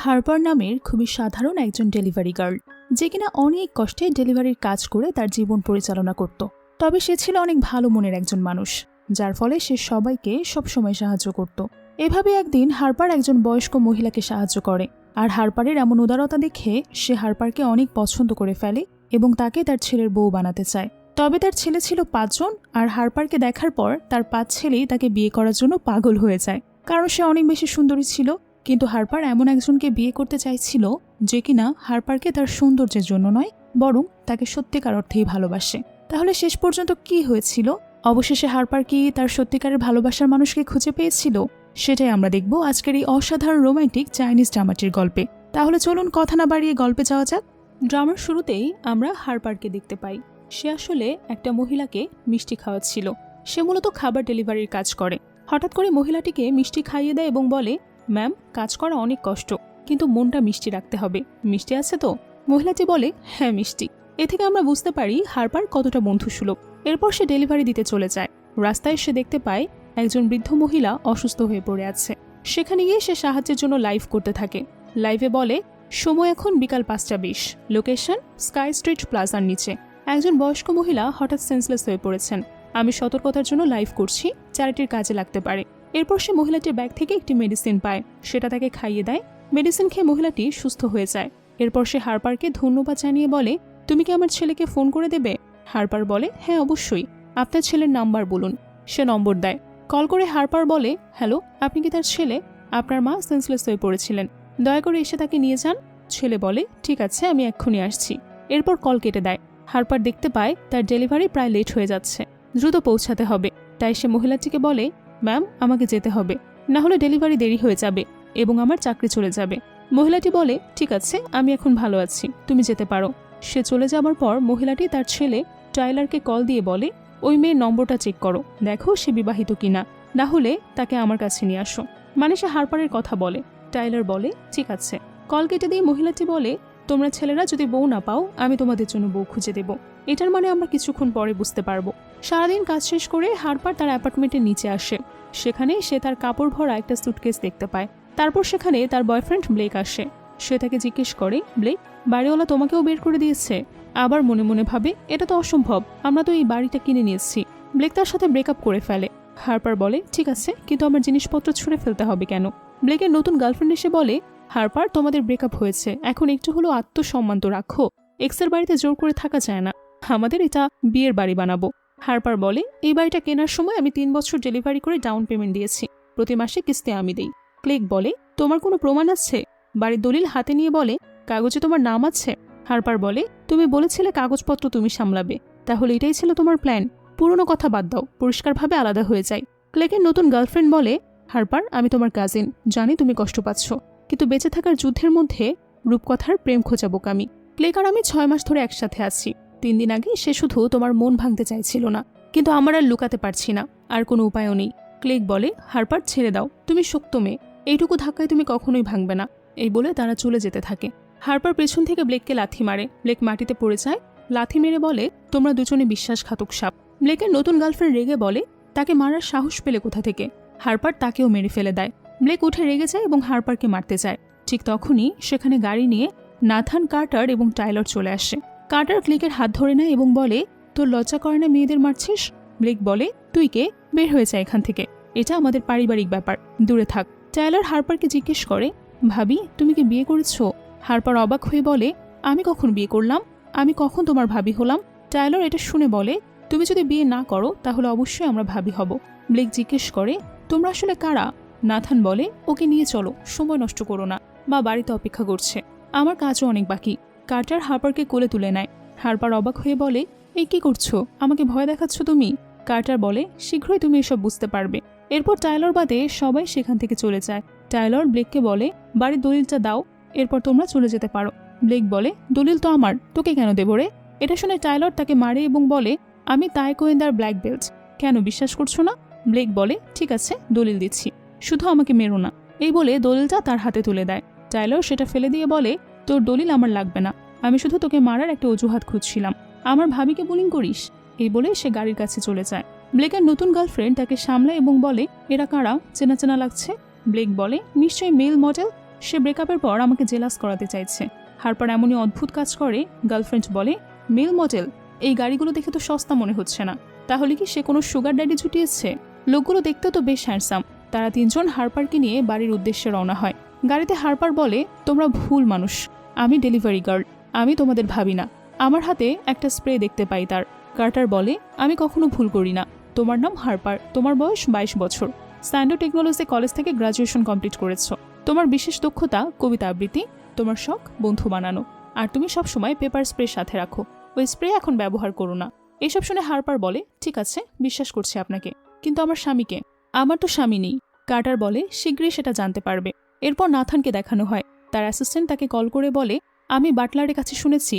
Harper নামের খুবই সাধারণ একজন ডেলিভারি গার্ল, যে কিনা অনেক কষ্টে ডেলিভারির কাজ করে তার জীবন পরিচালনা করত। তবে সে ছিল অনেক ভালো মনের একজন মানুষ, যার ফলে সে সবাইকে সবসময় সাহায্য করত। এভাবে একদিন হার্পার একজন বয়স্ক মহিলাকে সাহায্য করে, আর হার্পারের এমন উদারতা দেখে সে হার্পারকে অনেক পছন্দ করে ফেলে এবং তাকে তার ছেলের বউ বানাতে চায়। তবে তার ছেলে ছিল 5 জন, আর হার্পারকে দেখার পর তার 5 ছেলেই তাকে বিয়ে করার জন্য পাগল হয়ে যায়, কারণ সে অনেক বেশি সুন্দরী ছিল। কিন্তু হার্পার এমন একজনকে বিয়ে করতে চাইছিল যে কিনা হার্পারকে তার সৌন্দর্যের জন্য নয়, বরং তাকে সত্যিকার অর্থেই ভালোবাসে। তাহলে শেষ পর্যন্ত কি হয়েছিল? অবশেষে হার্পার কি তার সত্যিকারের ভালোবাসার মানুষকে খুঁজে পেয়েছিল? সেটাই আমরা দেখব আজকের এই অসাধারণ রোমান্টিক চাইনিজ ড্রামাটির গল্পে। তাহলে চলুন কথা না বাড়িয়ে গল্পে যাওয়া যাক। ড্রামার শুরুতেই আমরা হার্পারকে দেখতে পাই। সে আসলে একটা মহিলাকে মিষ্টি খাওয়াচ্ছিল। সে মূলত খাবার ডেলিভারির কাজ করে। হঠাৎ করে মহিলাটিকে মিষ্টি খাইয়ে দেয় এবং বলে, ম্যাম, কাজ করা অনেক কষ্ট, কিন্তু মনটা মিষ্টি রাখতে হবে। মিষ্টি আছে তো? মহিলাটি বলে, হ্যাঁ মিষ্টি। এ থেকে আমরা বুঝতে পারি হার্পার কতটা বন্ধুসুলভ। এরপর সে ডেলিভারি দিতে চলে যায়। রাস্তায় সে দেখতে পায় একজন বৃদ্ধ মহিলা অসুস্থ হয়ে পড়ে আছে। সেখানে গিয়ে সে সাহায্যের জন্য লাইভ করতে থাকে। লাইভে বলে, সময় এখন বিকাল 5:20, লোকেশন স্কাই স্ট্রিট প্লাজার নিচে। একজন বয়স্ক মহিলা হঠাৎ সেন্সলেস হয়ে পড়েছেন। আমি সতর্কতার জন্য লাইভ করছি, চ্যারিটির কাজে লাগতে পারে। এরপর সে মহিলাটির ব্যাগ থেকে একটি মেডিসিন পায়, সেটা তাকে খাইয়ে দেয়। মেডিসিন খেয়ে মহিলাটি সুস্থ হয়ে যায়। এরপর সে হার্পারকে ধন্যবাদ জানিয়ে বলে, তুমি কি আমার ছেলেকে ফোন করে দেবে? হার্পার বলে, হ্যাঁ অবশ্যই, আপনার ছেলের নাম্বার বলুন। সে নম্বর দেয়। কল করে হার্পার বলে, হ্যালো, আপনি কি তার ছেলে? আপনার মা সেন্সলেস হয়ে পড়েছিলেন, দয়া করে এসে তাকে নিয়ে যান। ছেলে বলে, ঠিক আছে, আমি এক্ষুনি আসছি। এরপর কল কেটে দেয়। হার্পার দেখতে পায় তার ডেলিভারি প্রায় লেট হয়ে যাচ্ছে, দ্রুত পৌঁছাতে হবে। তাই সে মহিলাটিকে বলে, ম্যাম, আমাকে যেতে হবে, না হলে ডেলিভারি দেরি হয়ে যাবে এবং আমার চাকরি চলে যাবে। মহিলাটি বলে, ঠিক আছে, আমি এখন ভালো আছি, তুমি যেতে পারো। সে চলে যাবার পর মহিলাটি তার ছেলে টাইলারকে কল দিয়ে বলে, ওই মেয়ের নম্বরটা চেক করো, দেখো সে বিবাহিত কিনা, না হলে তাকে আমার কাছে নিয়ে আসো। মানে সে হার্পারের কথা বলে। টাইলার বলে, ঠিক আছে। কল কেটে দিয়ে মহিলাটি বলে, তোমরা ছেলেরা যদি বউ না পাও, আমি তোমাদের জন্য বউ খুঁজে দেব। এটার মানে আমরা কিছুক্ষণ পরে বুঝতে পারবো। সারাদিন কাজ শেষ করে হার্পার তার অ্যাপার্টমেন্টের নিচে আসে। সেখানে সে তার কাপড় ভরা একটা সুটকেস দেখতে পায়। তারপর সেখানে তার বয়ফ্রেন্ড ব্লেক আসে। সে তাকে জিজ্ঞেস করে, ব্লেক, বাড়িওয়ালা তোমাকেও বের করে দিয়েছে? আবার মনে মনে ভাবে, এটা তো অসম্ভব, আমরা তো এই বাড়িটা কিনে নিয়েছি। ব্লেক তার সাথে ব্রেকআপ করে ফেলে। হার্পার বলে, ঠিক আছে, কিন্তু আমার জিনিসপত্র ছুঁড়ে ফেলতে হবে কেন? ব্লেকের নতুন গার্লফ্রেন্ড এসে বলে, হার্পার, তোমাদের ব্রেকআপ হয়েছে, এখন একটু হলেও আত্মসম্মান তো রাখো। এক্সের বাড়িতে জোর করে থাকা যায় না, আমাদের এটা বিয়ের বাড়ি বানাবো। হার্পার বলে, এই বাড়িটা কেনার সময় আমি 3 বছর ডেলিভারি করে ডাউন পেমেন্ট দিয়েছি, প্রতি মাসে কিস্তি আমি দেই। ক্লেক বলে, তোমার কোনো প্রমাণ আছে? বাড়ির দলিল হাতে নিয়ে বলে, কাগজে তোমার নাম আছে। হার্পার বলে, তুমি বলেছিলে কাগজপত্র তুমি সামলাবে, তাহলে এটাই ছিল তোমার প্ল্যান? পুরনো কথা বাদ দাও, পরিষ্কারভাবে আলাদা হয়ে যায়। ক্লেকের নতুন গার্লফ্রেন্ড বলে, হার্পার, আমি তোমার কাজিন, জানি তুমি কষ্ট পাচ্ছ, কিন্তু বেঁচে থাকার যুদ্ধের মধ্যে রূপকথার প্রেম খোঁজা বোকামি। ক্লেক আর আমি 6 মাস ধরে একসাথে আছি। 3 দিন আগে সে শুধু তোমার মন ভাঙতে চাইছিল না, কিন্তু আমার আর লুকাতে পারছি না, আর কোনো উপায়ও নেই। ক্লেক বলে, হার্পার, ছেড়ে দাও, তুমি শক্ত মেয়ে, এইটুকু ধাক্কায় তুমি কখনোই ভাঙবে না। এই বলে তারা চলে যেতে থাকে। হার্পার পেছন থেকে ব্লেককে লাথি মারে। ব্লেক মাটিতে পড়ে যায়। লাথি মেরে বলে, তোমরা দুজনে বিশ্বাসঘাতক সাপ। ব্লেকের নতুন গার্লফ্রেন্ড রেগে বলে, তাকে মারার সাহস পেলে কোথা থেকে? হার্পার তাকেও মেরে ফেলে দেয়। ব্লেক উঠে রেগে যায় এবং হার্পারকে মারতে যায়। ঠিক তখনই সেখানে গাড়ি নিয়ে নাথান, কার্টার এবং টাইলার চলে আসে। কার্টার ক্লেকের হাত ধরে নেয় এবং বলে, তোর লজ্জা করে না মেয়েদের মারছিস? ব্লেক বলে, তুই কে? বের হয়ে যায় এখান থেকে, এটা আমাদের পারিবারিক ব্যাপার, দূরে থাক। টাইলার হার্পারকে জিজ্ঞেস করে, ভাবি, তুমি কি বিয়ে করেছো? হার্পার অবাক হয়ে বলে, আমি কখন বিয়ে করলাম? আমি কখন তোমার ভাবি হলাম? টাইলার এটা শুনে বলে, তুমি যদি বিয়ে না করো তাহলে অবশ্যই আমরা ভাবি হব। ব্লেক জিজ্ঞেস করে, তোমরা আসলে কারা? নাথান বলে, ওকে নিয়ে চলো, সময় নষ্ট করো না, মা বাড়িতে অপেক্ষা করছে, আমার কাজও অনেক বাকি। কার্টার হার্পারকে কোলে তুলে নেয়। হার্পার অবাক হয়ে বলে, এই কি করছো? আমাকে ভয় দেখাচ্ছ তুমি? কার্টার বলে, শীঘ্রই তুমি এসব বুঝতে পারবে। এরপর টাইলর বাদে সবাই সেখান থেকে চলে যায়। টাইলর ব্লেককে বলে, বাড়ির দলিলটা দাও, এরপর তোমরা চলে যেতে পারো। ব্লেক বলে, দলিল তো আমার, তোকে কেন দেব রে? এটা শুনে টাইলর তাকে মারে এবং বলে, আমি তাইকোয়েন্দার ব্ল্যাক বেল্ট, কেন বিশ্বাস করছো না? ব্লেক বলে, ঠিক আছে, দলিল দিচ্ছি, শুধু আমাকে মেরো না। এই বলে দলিলটা তার হাতে তুলে দেয়। টাইলর সেটা ফেলে দিয়ে বলে, তোর দলিল আমার লাগবে না, আমি শুধু তোকে মারার একটা অজুহাত খুঁজছিলাম, আমার ভাবিকে বুলিং করিস। এই বলে সে গাড়ির কাছে চলে যায়। ব্লেকের নতুন গার্লফ্রেন্ড তাকে সামলায় এবং বলে, এরা কারা? চেনা চেনা লাগছে। ব্লেক বলে, নিশ্চয়ই মেল মডেল, সে ব্রেকআপের পর আমাকে জেলাস করাতে চাইছে। হারপার এমনই অদ্ভুত কাজ করে। গার্লফ্রেন্ড বলে, মেল মডেল? এই গাড়িগুলো দেখে তো সস্তা মনে হচ্ছে না। তাহলে কি সে কোনো সুগার ড্যাডি জুটিয়েছে? লোকগুলো দেখতেও তো বেশ হ্যান্ডসাম। তারা তিনজন হারপারকে নিয়ে বাড়ির উদ্দেশ্যে রওনা হয়। গাড়িতে হারপার বলে, তোমরা ভুল মানুষ, আমি ডেলিভারি গার্ল, আমি তোমাদের ভাবি না। আমার হাতে একটা স্প্রে দেখতে পাই তার। কার্টার বলে, আমি কখনো ভুল করি না। তোমার নাম হারপার, তোমার বয়স 22 বছর, স্ট্যান্ডার্ড টেকনোলজি কলেজ থেকে গ্রাজুয়েশন কমপ্লিট করেছ। তোমার বিশেষ দক্ষতা কবিতা আবৃত্তি, তোমার শখ বন্ধু বানানো, আর তুমি সবসময় পেপার স্প্রে সাথে রাখো। ওই স্প্রে এখন ব্যবহার করো না। এসব শুনে হারপার বলে, ঠিক আছে, বিশ্বাস করছি আপনাকে, কিন্তু আমার স্বামীকে? আমার তো স্বামী নেই। কার্টার বলে, শীঘ্রই সেটা জানতে পারবে। এরপর নাথানকে দেখানো হয়। তার অ্যাসিস্ট্যান্ট তাকে কল করে বলে, আমি বাটলারের কাছে শুনেছি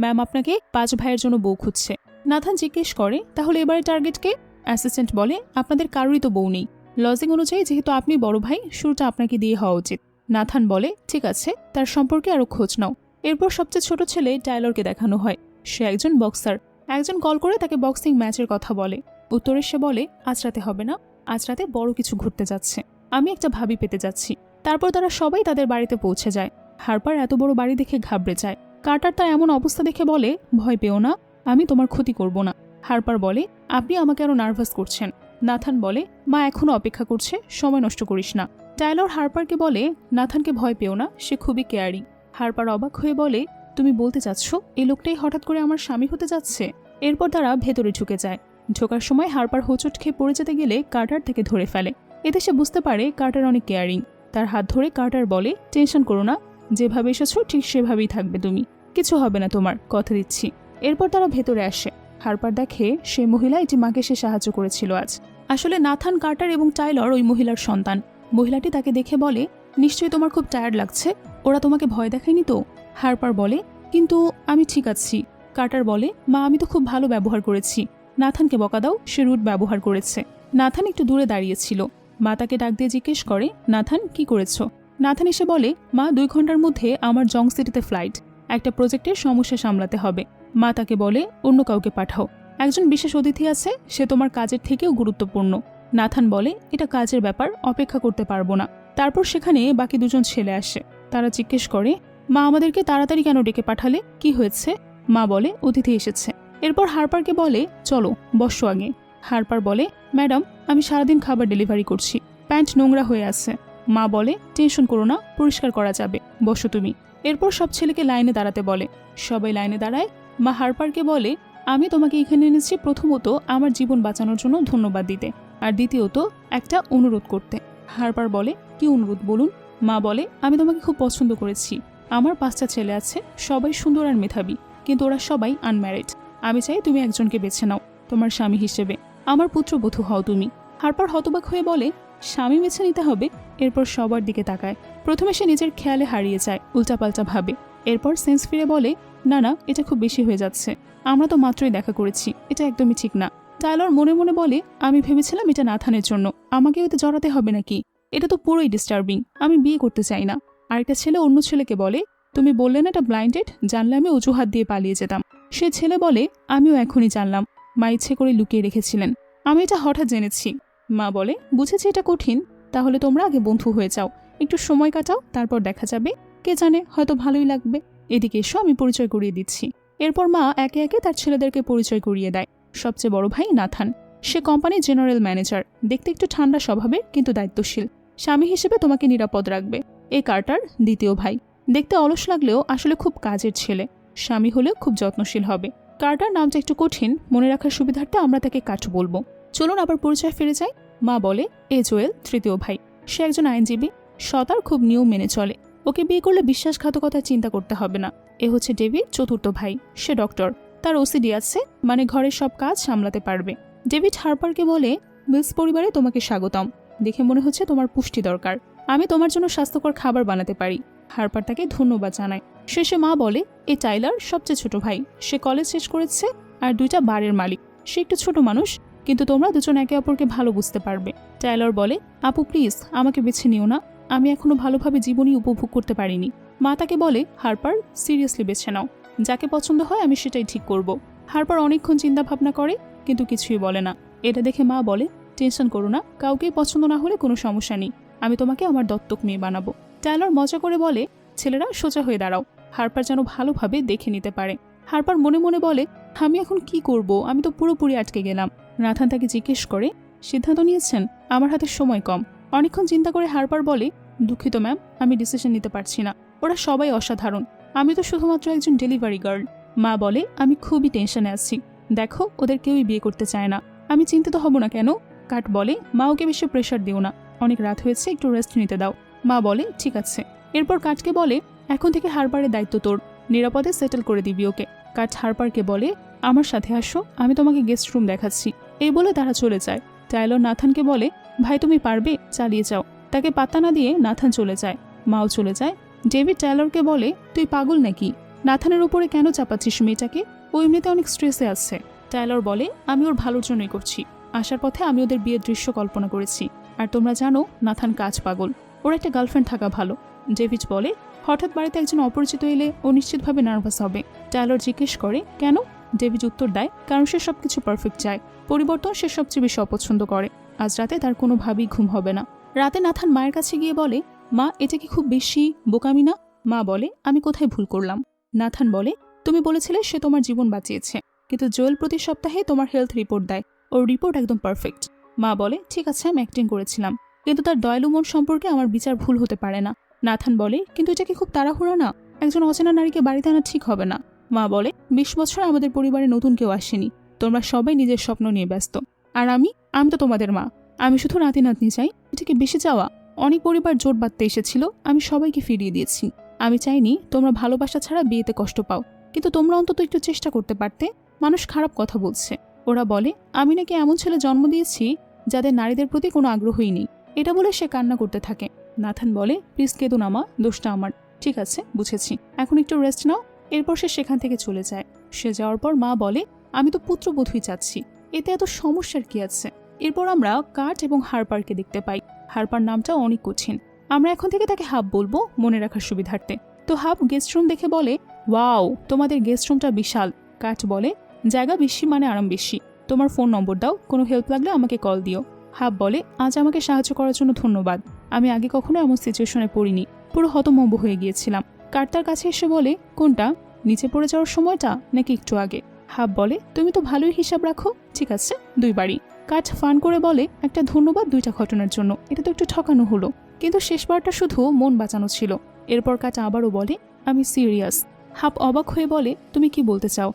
ম্যাম আপনাকে 5 ভাইয়ের জন্য বউ খুঁজছে। নাথান জিজ্ঞেস করে, তাহলে এবারে টার্গেট কে? অ্যাসিস্ট্যান্ট বলে, আপনাদের কারোরই তো বউ নেই। লজিং অনুযায়ী যেহেতু আপনি বড় ভাই, শুরুটা আপনাকে দিয়ে হওয়া উচিত। নাথান বলে, ঠিক আছে, তার সম্পর্কে আরো খোঁজ নাও। এরপর সবচেয়ে ছোট ছেলে টাইলরকে দেখানো হয়। সে একজন বক্সার। একজন কল করে তাকে বক্সিং ম্যাচের কথা বলে। উত্তরে সে বলে, আজ রাতে হবে না, আজ রাতে বড় কিছু ঘুরতে যাচ্ছে, আমি একটা ভাবি পেতে যাচ্ছি। তারপর তারা সবাই তাদের বাড়িতে পৌঁছে যায়। হারপার এত বড় বাড়ি দেখে ঘাবড়ে যায়। কার্টার তার এমন অবস্থা দেখে বলে, ভয় পেও না, আমি তোমার ক্ষতি করব না। হারপার বলে, আপনি আমাকে আরো নার্ভাস করছেন। নাথান বলে, মা এখনো অপেক্ষা করছে, সময় নষ্ট করিস না। টাইলর হারপারকে বলে, নাথানকে ভয় পেও না, সে খুবই কেয়ারিং। হারপার অবাক হয়ে বলে, তুমি বলতে চাচ্ছ এই লোকটাই হঠাৎ করে আমার স্বামী হতে যাচ্ছে? এরপর তারা ভেতরে ঢুকে যায়। ঢোকার সময় হারপার হোঁচট খেয়ে পড়ে যেতে গেলে কার্টার থেকে ধরে ফেলে। এতে সে বুঝতে পারে কার্টার অনেক কেয়ারিং। তার হাত ধরে কার্টার বলে, টেনশন করো না, যেভাবে এসেছো ঠিক সেভাবেই থাকবে তুমি, কিছু হবে না তোমার, কথা দিচ্ছি। এরপর তারা ভেতরে আসে। হারপার দেখে সে মহিলা এটি মাকে সে সাহায্য করেছিল আজ। আসলে নাথান, কার্টার এবং টাইলর ওই মহিলার সন্তান। মহিলাটি তাকে দেখে বলে, নিশ্চয়ই তোমার খুব টায়ার্ড লাগছে, ওরা তোমাকে ভয় দেখায়নি তো? হারপার বলে, কিন্তু আমি ঠিক আছি। কার্টার বলে, মা আমি তো খুব ভালো ব্যবহার করেছি, নাথানকে বকা দাও, সে রুট ব্যবহার করেছে। নাথান একটু দূরে দাঁড়িয়েছিল। মা তাকে ডাক দিয়ে জিজ্ঞেস করে, নাথান কি করেছো? নাথান এসে বলে, মা 2 ঘন্টার মধ্যে আমার জং সিটিতে ফ্লাইট, একটা প্রজেক্টের সমস্যা সামলাতে হবে। মা তাকে বলে, অন্য কাউকে পাঠাও, একজন বিশেষ অতিথি আছে, সে তোমার কাজের থেকেও গুরুত্বপূর্ণ। নাথান বলে, এটা কাজের ব্যাপার, অপেক্ষা করতে পারবো না। তারপর সেখানে বাকি 2 জন ছেলে আসে। তারা জিজ্ঞেস করে, মা আমাদেরকে তাড়াতাড়ি কেন ডেকে পাঠালে, কি হয়েছে? মা বলে, অতিথি এসেছে। এরপর হারপারকে বলে, চলো বসো আগে। হারপার বলে, ম্যাডাম আমি সারাদিন খাবার ডেলিভারি করছি, প্যান্ট নোংরা হয়ে আছে। মা বলে, টেনশন করো না, পরিষ্কার করা যাবে, বসো তুমি। এরপর সব ছেলেকে লাইনে দাঁড়াতে বলে। সবাই লাইনে দাঁড়ায়। মা হারপারকে বলে, আমি তোমাকে এখানে এনেছি প্রথমত আমার জীবন বাঁচানোর জন্য ধন্যবাদ দিতে, আর দ্বিতীয়ত একটা অনুরোধ করতে। হারপার বলে, কি অনুরোধ বলুন? মা বলে, আমি তোমাকে খুব পছন্দ করেছি। আমার 5টা ছেলে আছে, সবাই সুন্দর আর মেধাবী, কিন্তু ওরা সবাই আনম্যারিড। আমি চাই তুমি একজনকে বেছে নাও তোমার স্বামী হিসেবে, আমার পুত্রবধূ হও তুমি। হারপার হতবাক হয়ে বলে, স্বামী বেছে নিতে হবে? এরপর সবার দিকে তাকায়। প্রথমে সে নিজের খেয়ালে হারিয়ে যায়, উল্টাপাল্টা ভাবে। এরপর সেন্স ফিরে বলে, না না, এটা খুব বেশি হয়ে যাচ্ছে, আমরা তো মাত্রই দেখা করেছি, এটা একদমই ঠিক না। টাইলর মনে মনে বলে, আমি ভেবেছিলাম এটা নাথানের জন্য, আমাকে ওতে জড়াতে হবে নাকি? এটা তো পুরোই ডিস্টার্বিং, আমি বিয়ে করতে চাই না। আরেকটা ছেলে অন্য ছেলেকে বলে, তুমি বললে না এটা ব্লাইন্ডেড, জানলে আমি অজুহাত দিয়ে পালিয়ে যেতাম। সে ছেলে বলে, আমিও এখনই জানলাম, মা ইচ্ছে করে লুকিয়ে রেখেছিলেন, আমি এটা হঠাৎ জেনেছি। মা বলে, বুঝেছি এটা কঠিন, তাহলে তোমরা আগে বন্ধু হয়ে যাও, একটু সময় কাটাও, তারপর দেখা যাবে, কে জানে হয়তো ভালোই লাগবে। এদিকে এসো, আমি পরিচয় করিয়ে দিচ্ছি। এরপর মা একে একে তার ছেলেদেরকে পরিচয় করিয়ে দেয়। সবচেয়ে বড় ভাই নাথান, সে কোম্পানির জেনারেল ম্যানেজার, দেখতে একটু ঠান্ডা স্বভাবের কিন্তু দায়িত্বশীল, স্বামী হিসেবে তোমাকে নিরাপদ রাখবে। এই কার্টার, দ্বিতীয় ভাই, দেখতে অলস লাগলেও আসলে খুব কাজের ছেলে, স্বামী হলেও খুব যত্নশীল হবে। কার্টার নামটা একটু কঠিন, মনে রাখার সুবিধার্থে আমরা তাকে কাট বলবো। চলুন আবার পরিচয় ফিরে যাই। মা বলে, এ জোয়েল, তৃতীয় ভাই, সে একজন আইনজীবী, সতার খুব নিয়ম মেনে চলে, ওকে বিয়ে করলে বিশ্বাসঘাতকতার চিন্তা করতে হবে না। এ হচ্ছে ডেভিড, চতুর্থ ভাই, সে ডক্টর, তার ওসিডি আছে, মানে ঘরের সব কাজ সামলাতে পারবে। ডেভিড হারপারকে বলে, মিলস পরিবারে তোমাকে স্বাগতম, দেখে মনে হচ্ছে তোমার পুষ্টি দরকার, আমি তোমার জন্য স্বাস্থ্যকর খাবার বানাতে পারি। হারপার তাকে ধন্যবাদ জানায়। শেষে মা বলে, এ টাইলার, সবচেয়ে ছোট ভাই, সে কলেজ শেষ করেছে আর 2টা বারের মালিক, সে একটু ছোট মানুষ, কিন্তু তোমরা দুজন একে অপরকে ভালো বুঝতে পারবে। টাইলার বলে, আপু প্লিজ আমাকে বেছে নিও না, আমি এখনো ভালোভাবে জীবনই উপভোগ করতে পারিনি। মা তাকে বলে, হারপার সিরিয়াসলি বেছে নাও, যাকে পছন্দ হয় আমি সেটাই ঠিক করব। হারপার অনেকক্ষণ চিন্তা ভাবনা করে, কিন্তু কিছুই বলে না। এটা দেখে মা বলে, টেনশন করো না, কাউকেই পছন্দ না হলে কোনো সমস্যা নেই, আমি তোমাকে আমার দত্তক মেয়ে বানাবো। টাইলর মজা করে বলে, ছেলেরা সোজা হয়ে দাঁড়াও, হারপার যেন ভালোভাবে দেখে নিতে পারে। হারপার মনে মনে বলে, আমি এখন কি করব, আমি তো পুরোপুরি আটকে গেলাম। নাথান তাকে জিজ্ঞেস করে, সিদ্ধান্ত নিয়েছেন? আমার হাতে সময় কম। অনেকক্ষণ চিন্তা করে হারপার বলে, দুঃখিত ম্যাম, আমি ডিসিশন নিতে পারছি না। ওরা সবাই অসাধারণ, আমি তো শুধুমাত্র একজন ডেলিভারি গার্ল। মা বলে, আমি খুবই টেনশনে আছি। দেখো, ওদের কেউই বিয়ে করতে চায় না। আমি চিন্তিত হব না কেন? কাট বলে, মা ওকে বেশি প্রেশার দিও না, অনেক রাত হয়েছে, একটু রেস্ট নিতে দাও। মা বলে, ঠিক আছে। এরপর কাটকে বলে, এখন থেকে হারপারের দায়িত্ব তোর, নিরাপদে সেটেল করে দিবি ওকে। কাট হারপারকে বলে, আমার সাথে আসো, আমি তোমাকে গেস্ট রুম দেখাচ্ছি। এই বলে তারা চলে যায়। টাইলর নাথানকে বলে, ভাই তুমি পারবে, চালিয়ে যাও। তাকে পাত্তা না দিয়ে নাথান চলে যায়। মাও চলে যায়। ডেভিড টাইলরকে বলে, তুই পাগল নাকি? নাথানের উপরে কেন চাপাচ্ছিস মেয়েটাকে? ও এমনিতে অনেক স্ট্রেসে আছে। টাইলর বলে, আমি ওর ভালোর জন্যই করছি। আসার পথে আমি ওদের বিয়ের দৃশ্য কল্পনা করেছি। আর তোমরা জানো নাথান কাজ পাগল, ওর একটা গার্লফ্রেন্ড থাকা ভালো। ডেভিড বলে, হঠাৎ বাড়িতে একজন অপরিচিত এলে ও নিশ্চিতভাবে নার্ভাস হবে। টাইলর জিজ্ঞেস করে, কেন? ডেভিড উত্তর দেয়, কারণ সে সবকিছু পারফেক্ট চায়, পরিবর্তন সে সবচেয়ে বেশি অপছন্দ করে। আজ রাতে তার কোনোভাবেই ঘুম হবে না। রাতে নাথান মায়ের কাছে গিয়ে বলে, মা এটা কি খুব বেশি বোকামি না? মা বলে, আমি কোথায় ভুল করলাম? নাথান বলে, তুমি বলেছিলে সে তোমার জীবন বাঁচিয়েছে, কিন্তু জোয়েল প্রতি সপ্তাহে তোমার হেলথ রিপোর্ট দেয়, ওর রিপোর্ট একদম পারফেক্ট। মা বলে, ঠিক আছে, আমি অ্যাক্টিং করেছিলাম, কিন্তু তার দয়ালু মন সম্পর্কে আমার বিচার ভুল হতে পারে না। নাথান বলে, কিন্তু এটা কি খুব তাড়াহুড়া না? একজন অচেনা নারীকে বাড়িতে আনা ঠিক হবে না। মা বলে, 20 বছর আমাদের পরিবারে নতুন কেউ আসেনি, তোমরা সবাই নিজের স্বপ্ন নিয়ে ব্যস্ত। আর আমি তো তোমাদের মা, আমি শুধু নাতি নাতনি চাই। এটা কি বেশি চাওয়া? অনেক পরিবার জোট বাঁধতে এসেছিল, আমি সবাইকে ফিরিয়ে দিয়েছি। আমি চাইনি তোমরা ভালোবাসা ছাড়া বিয়েতে কষ্ট পাও, কিন্তু তোমরা অন্তত একটু চেষ্টা করতে পারতে। মানুষ খারাপ কথা বলছে। ওরা বলে আমি নাকি এমন ছেলে জন্ম দিয়েছি যাদের নারীদের প্রতি কোনো আগ্রহই নেই। এটা বলে সে কান্না করতে থাকে। নাথান বলে, প্লিজ কেঁদো না মা, দোষটা আমার। ঠিক আছে, বুঝেছি, এখন একটু রেস্ট নাও। এরপর সে সেখান থেকে চলে যায়। সে যাওয়ার পর মা বলে, আমি তো পুত্রবধূই চাচ্ছি, এতে এত সমস্যার কি আছে? এরপর আমরা কাট এবং হারপারকে দেখতে পাই। হারপার নামটা অনেক কঠিন, আমরা এখন থেকে তাকে হাব বলবো মনে রাখার সুবিধার্থে। তো হাব গেস্ট রুম দেখে বলে, ওয়াও, তোমাদের গেস্ট রুমটা বিশাল। কাট বলে, জায়গা বেশি মানে আরাম বেশি। তোমার ফোন নম্বর দাও, কোনো হেল্প লাগলে আমাকে কল দিও। হাব বলে, আজ আমাকে সাহায্য করার জন্য ধন্যবাদ। আমি আগে কখনো এমন সিচুয়েশনে পড়িনি, পুরো হতভম্ব হয়ে গিয়েছিলাম। কাট তার কাছে এসে বলে, কোনটা, নিচে পড়ে যাওয়ার সময়টা নাকি একটু আগে? হাব বলে, তুমি তো ভালোই হিসাব রাখো, ঠিক আছে, 2 বারই। কাট ফান করে বলে, একটা ধন্যবাদ 2টা ঘটনার জন্য, এটা তো একটু ঠকানো হলো, কিন্তু শেষবারটা শুধু মন বাঁচানো ছিল। এরপর কাট আবারও বলে, আমি সিরিয়াস। হাব অবাক হয়ে বলে, তুমি কি বলতে চাও?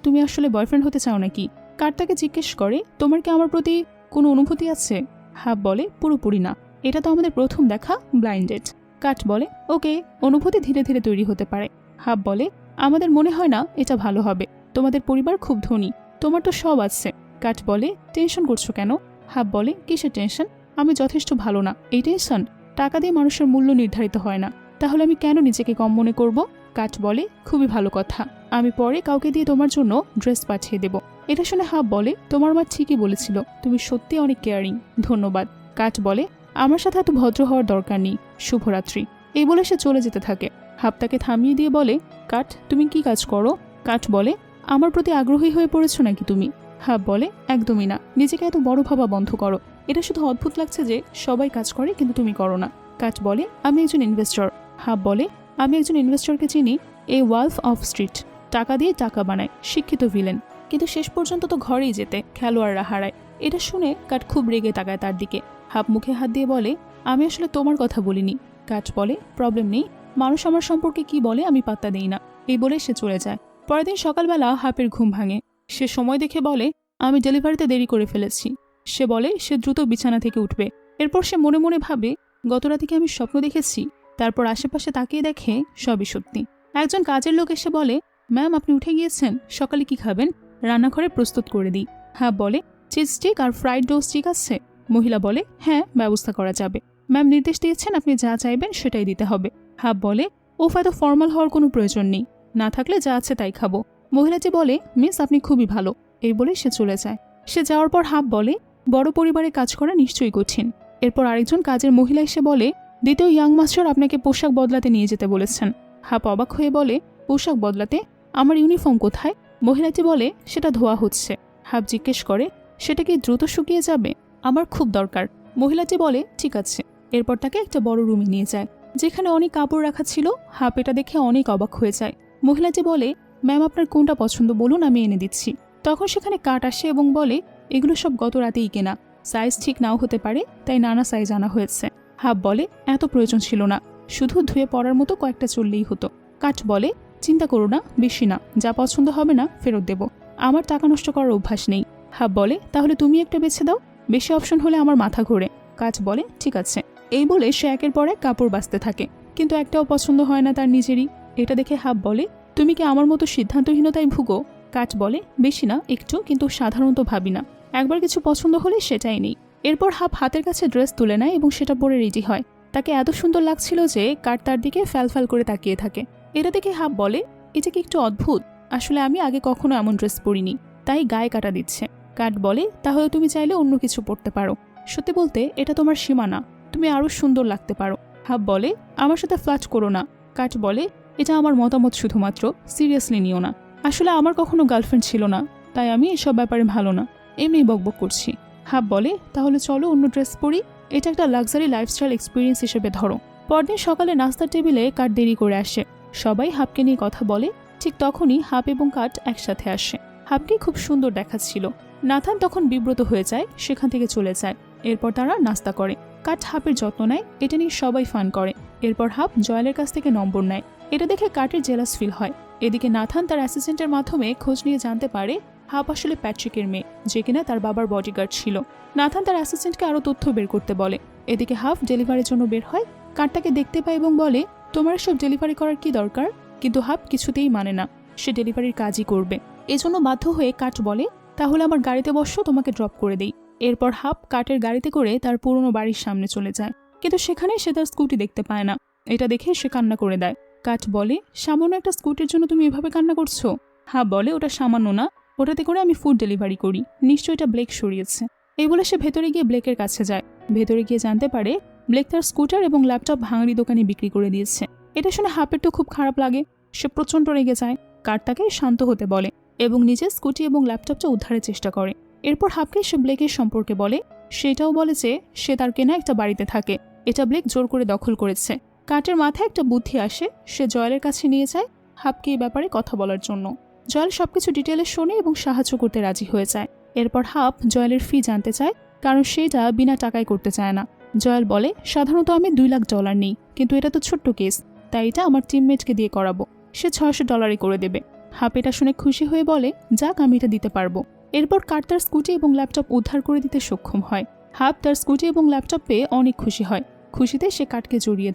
তুমি আসলে বয়ফ্রেন্ড হতে চাও নাকি? কাট তাকে জিজ্ঞেস করে, তোমার কি আমার প্রতি কোনো অনুভূতি আছে? হাব বলে, পুরোপুরি না, এটা তো আমাদের প্রথম দেখা, ব্লাইন্ডেড। কাট বলে, ওকে, অনুভূতি ধীরে ধীরে তৈরি হতে পারে। হাব বলে, আমাদের মনে হয় না এটা ভালো হবে, তোমাদের পরিবার খুব ধনী, তোমার তো সব আছে। কাট বলে, টেনশন করছো কেন? হাব বলে, কিসের টেনশন? আমি যথেষ্ট ভালো না, এই টেনশন? টাকা দিয়ে মানুষের মূল্য নির্ধারিত হয় না, তাহলে আমি কেন নিজেকে কম মনে করব? কাট বলে, খুবই ভালো কথা, আমি পরে কাউকে দিয়ে তোমার জন্য ড্রেস পাঠিয়ে দেব। এটা শুনে হাব বলে, তোমার মা ঠিকই বলেছিল, তুমি সত্যি অনেক কেয়ারিং, ধন্যবাদ। কাট বলে, আমার সাথে এত ভদ্র হওয়ার দরকার নেই, শুভরাত্রি। এই বলে সে চলে যেতে থাকে। হাব তাকে থামিয়ে দিয়ে বলে, কাট, তুমি কি কাজ করো? কাট বলে, আমার প্রতি আগ্রহী হয়ে পড়েছো নাকি তুমি? হাব বলে, একদমই না, নিজেকে এত বড় ভাবা বন্ধ করো, এটা শুধু অদ্ভুত লাগছে যে সবাই কাজ করে কিন্তু তুমি করো না। কাট বলে, আমি একজন ইনভেস্টর। হাব বলে, আমি একজন ইনভেস্টরকে চিনি, এই ওয়ালফ অফ স্ট্রিট, টাকা দিয়ে টাকা বানায়, শিক্ষিত ভিলেন, কিন্তু শেষ পর্যন্ত তো ঘরেই যেতে খেলোয়াড়রা হারায়। এটা শুনে কাট খুব রেগে তাকায় তার দিকে। হাব মুখে হাত দিয়ে বলে, আমি আসলে তোমার কথা বলিনি। কাট বলে, প্রবলেম নেই, মানুষ আমার সম্পর্কে কি বলে আমি পাত্তা দেই না। এই বলে সে চলে যায়। পরের দিন সকালবেলা হাপের ঘুম ভাঙে। সে সময় দেখে বলে, আমি ডেলিভারিতে দেরি করে ফেলেছি। সে বলে সে দ্রুত বিছানা থেকে উঠবে। এরপর সে মনে মনে ভাবে, গত রাতে কি আমি স্বপ্ন দেখেছি? তারপর আশেপাশে তাকিয়ে দেখে সবই সত্যি। একজন কাজের লোক এসে বলে, ম্যাম আপনি উঠে গিয়েছেন, সকালে কি খাবেন? রান্নাঘরে প্রস্তুত করে দিই। হাব বলে, চিজ স্টিক আর ফ্রাইড ডো স্টিক আছে? মহিলা বলে, হ্যাঁ, ব্যবস্থা করা যাবে। ম্যাম নির্দেশ দিয়েছেন আপনি যা চাইবেন সেটাই দিতে হবে। হাব বলে, ওফ, এত ফর্মাল হওয়ার কোনো প্রয়োজন নেই, না থাকলে যা আছে তাই খাবো। মহিলাটি বলে, মিস আপনি খুবই ভালো। এই বলে সে চলে যায়। সে যাওয়ার পর হাব বলে, বড় পরিবারে কাজ করা নিশ্চয়ই কঠিন। এরপর আরেকজন কাজের মহিলা এসে বলে, দ্বিতীয় ইয়াং মাস্টার আপনাকে পোশাক বদলাতে নিয়ে যেতে বলেছেন। হাব অবাক হয়ে বলে, পোশাক বদলাতে? আমার ইউনিফর্ম কোথায়? মহিলাটি বলে, সেটা ধোয়া হচ্ছে। হাব জিজ্ঞেস করে, সেটা কি দ্রুত শুকিয়ে যাবে? আমার খুব দরকার। মহিলাটি বলে, ঠিক আছে। এরপর তাকে একটা বড় রুমে নিয়ে যায়। যেখানে অনেক কাপড় রাখা ছিল। হাপ এটা দেখে অনেক অবাক হয়ে যায়। মহিলাটি বলে, ম্যাম আপনার কোনটা পছন্দ বলুন, আমি এনে দিচ্ছি। তখন সেখানে কাট আসে এবং বলে, এগুলো সব গত রাতেই কেনা, সাইজ ঠিক নাও হতে পারে, তাই নানা সাইজ আনা হয়েছে। হাপ বলে, এত প্রয়োজন ছিল না, শুধু ধুয়ে পরার মতো কয়েকটা চললেই হতো। কাট বলে, চিন্তা করো না, বেশি না, যা পছন্দ হবে না ফেরত দেব, আমার টাকা নষ্ট করার অভ্যাস নেই। হাপ বলে, তাহলে তুমি একটা বেছে দাও, বেশি অপশন হলে আমার মাথা ঘোরে। কাট বলে, ঠিক আছে। এই বলে সে একের পর এক কাপড় বাছতে থাকে, কিন্তু একটাও পছন্দ হয় না তার নিজেরই। এটা দেখে হাপ বলে, তুমি কি আমার মতো সিদ্ধান্তহীনতায় ভুগো? কাট বলে, বেশি না, একটু, কিন্তু সাধারণত ভাবি না, একবার কিছু পছন্দ হলে সেটাই নেই। এরপর হাপ হাতের কাছে ড্রেস তুলে নেয় এবং সেটা পরে রেডি হয়। তাকে এত সুন্দর লাগছিল যে কাট তার দিকে ফ্যাল করে তাকিয়ে থাকে। এটা দেখে হাপ বলে, এটা কি একটু অদ্ভুত, আসলে আমি আগে কখনো এমন ড্রেস পরিনি, তাই গায়ে কাটা দিচ্ছে। কাট বলে, তাহলে তুমি চাইলে অন্য কিছু পরতে পারো, সত্যি বলতে এটা তোমার সীমানা, তুমি আরো সুন্দর লাগতে পারো। হাপ বলে, আমার সাথে ফ্লার্ট করো না। কাট বলে, এটা আমার মতামত, শুধুমাত্র সিরিয়াসলি নিও না, আসলে আমার কখনো গার্লফ্রেন্ড ছিল না, তাই আমি এসব ব্যাপারে ভালো না, এমনি বকবক করছি। হাপ বলে, তাহলে চলো অন্য ড্রেস পরি, এটা একটা লাক্সারি লাইফস্টাইল এক্সপিরিয়েন্স হিসেবে ধরো। পরদিন সকালে নাস্তার টেবিলে কাট দেরি করে আসে। সবাই হাপকে নিয়ে কথা বলে। ঠিক তখনই হাপ এবং কাট একসাথে আসে। হাপকে খুব সুন্দর দেখাচ্ছিল। নাথান তখন বিব্রত হয়ে যায়, সেখান থেকে চলে যায়। এরপর তারা নাস্তা করে। কাট হাপের যত্ন নেয়, এটা নিয়ে সবাই ফান করে। এরপর হাপ জয়েলের কাছ থেকে নম্বর নেয়। এটা দেখে কাটের জেলাস ফিল হয়। এদিকে নাথান তার অ্যাসিস্ট্যান্টের মাধ্যমে খোঁজ নিয়ে জানতে পারে হাপ আসলে প্যাট্রিকের মেয়ে, যে কিনা তার বাবার বডিগার্ড ছিল। নাথান তার অ্যাসিস্ট্যান্টকে আরও তথ্য বের করতে বলে। এদিকে হাপ ডেলিভারির জন্য বের হয়। কাট তাকে দেখতে পায় এবং বলে, তোমার সব ডেলিভারি করার কি দরকার? কিন্তু হাপ কিছুতেই মানে না, সে ডেলিভারির কাজই করবে। এজন্য বাধ্য হয়ে কাট বলে, তাহলে আমার গাড়িতে বসো, তোমাকে ড্রপ করে দেই। এরপর হাপ কাটের গাড়িতে করে তার পুরনো বাড়ির সামনে চলে যায়, কিন্তু সেখানে সে তার স্কুটি দেখতে পায় না। এটা দেখে সে কান্না করে দেয়। কাট বলে, সামান্য একটা স্কুটির জন্য তুমি এভাবে কান্না করছো? হাপ বলে, ওটা সামান্য না, ওটাতে করে আমি ফুড ডেলিভারি করি, নিশ্চয়ই এটা ব্লেক সরিয়েছে। এই বলে সে ভেতরে গিয়ে ব্লেকের কাছে যায়। ভেতরে গিয়ে জানতে পারে ব্লেক তার স্কুটার এবং ল্যাপটপ ভাঙড়ি দোকানে বিক্রি করে দিয়েছে। এটা শুনে হাপের তো খুব খারাপ লাগে, সে প্রচণ্ড রেগে যায়। কাট তাকে শান্ত হতে বলে এবং নিজের স্কুটি এবং ল্যাপটপটা উদ্ধারের চেষ্টা করে। এরপর হাপকে সে ব্লেকের সম্পর্কে বলে। সেটাও বলে যে সে তার কেনা একটা বাড়িতে থাকে, এটা ব্লেক জোর করে দখল করেছে। কাটের মাথায় একটা বুদ্ধি আসে, সে জয়েলের কাছে নিয়ে যায় হাপকে এই ব্যাপারে কথা বলার জন্য। জয়েল সবকিছু ডিটেলে শোনে এবং সাহায্য করতে রাজি হয়ে যায়। এরপর হাপ জয়েলের ফি জানতে চায়, কারণ সেটা বিনা টাকায় করতে চায় না। জয়েল বলে, সাধারণত আমি $2 লাখ নিই, কিন্তু এটা তো ছোট্ট কেস, তাই এটা আমার টিমমেটকে দিয়ে করাবো, সে $600 করে দেবে। হাপ এটা শুনে খুশি হয়ে বলে, যাক, আমি এটা দিতে পারবো। এরপর কাট তার স্কুটি এবং ল্যাপটপ উদ্ধার করে দিতে সক্ষম হয়। হাপ তার স্কুটি এবং ল্যাপটপ পেয়ে অনেক খুশি হয়। খুশিতে সে কাটকে জড়িয়ে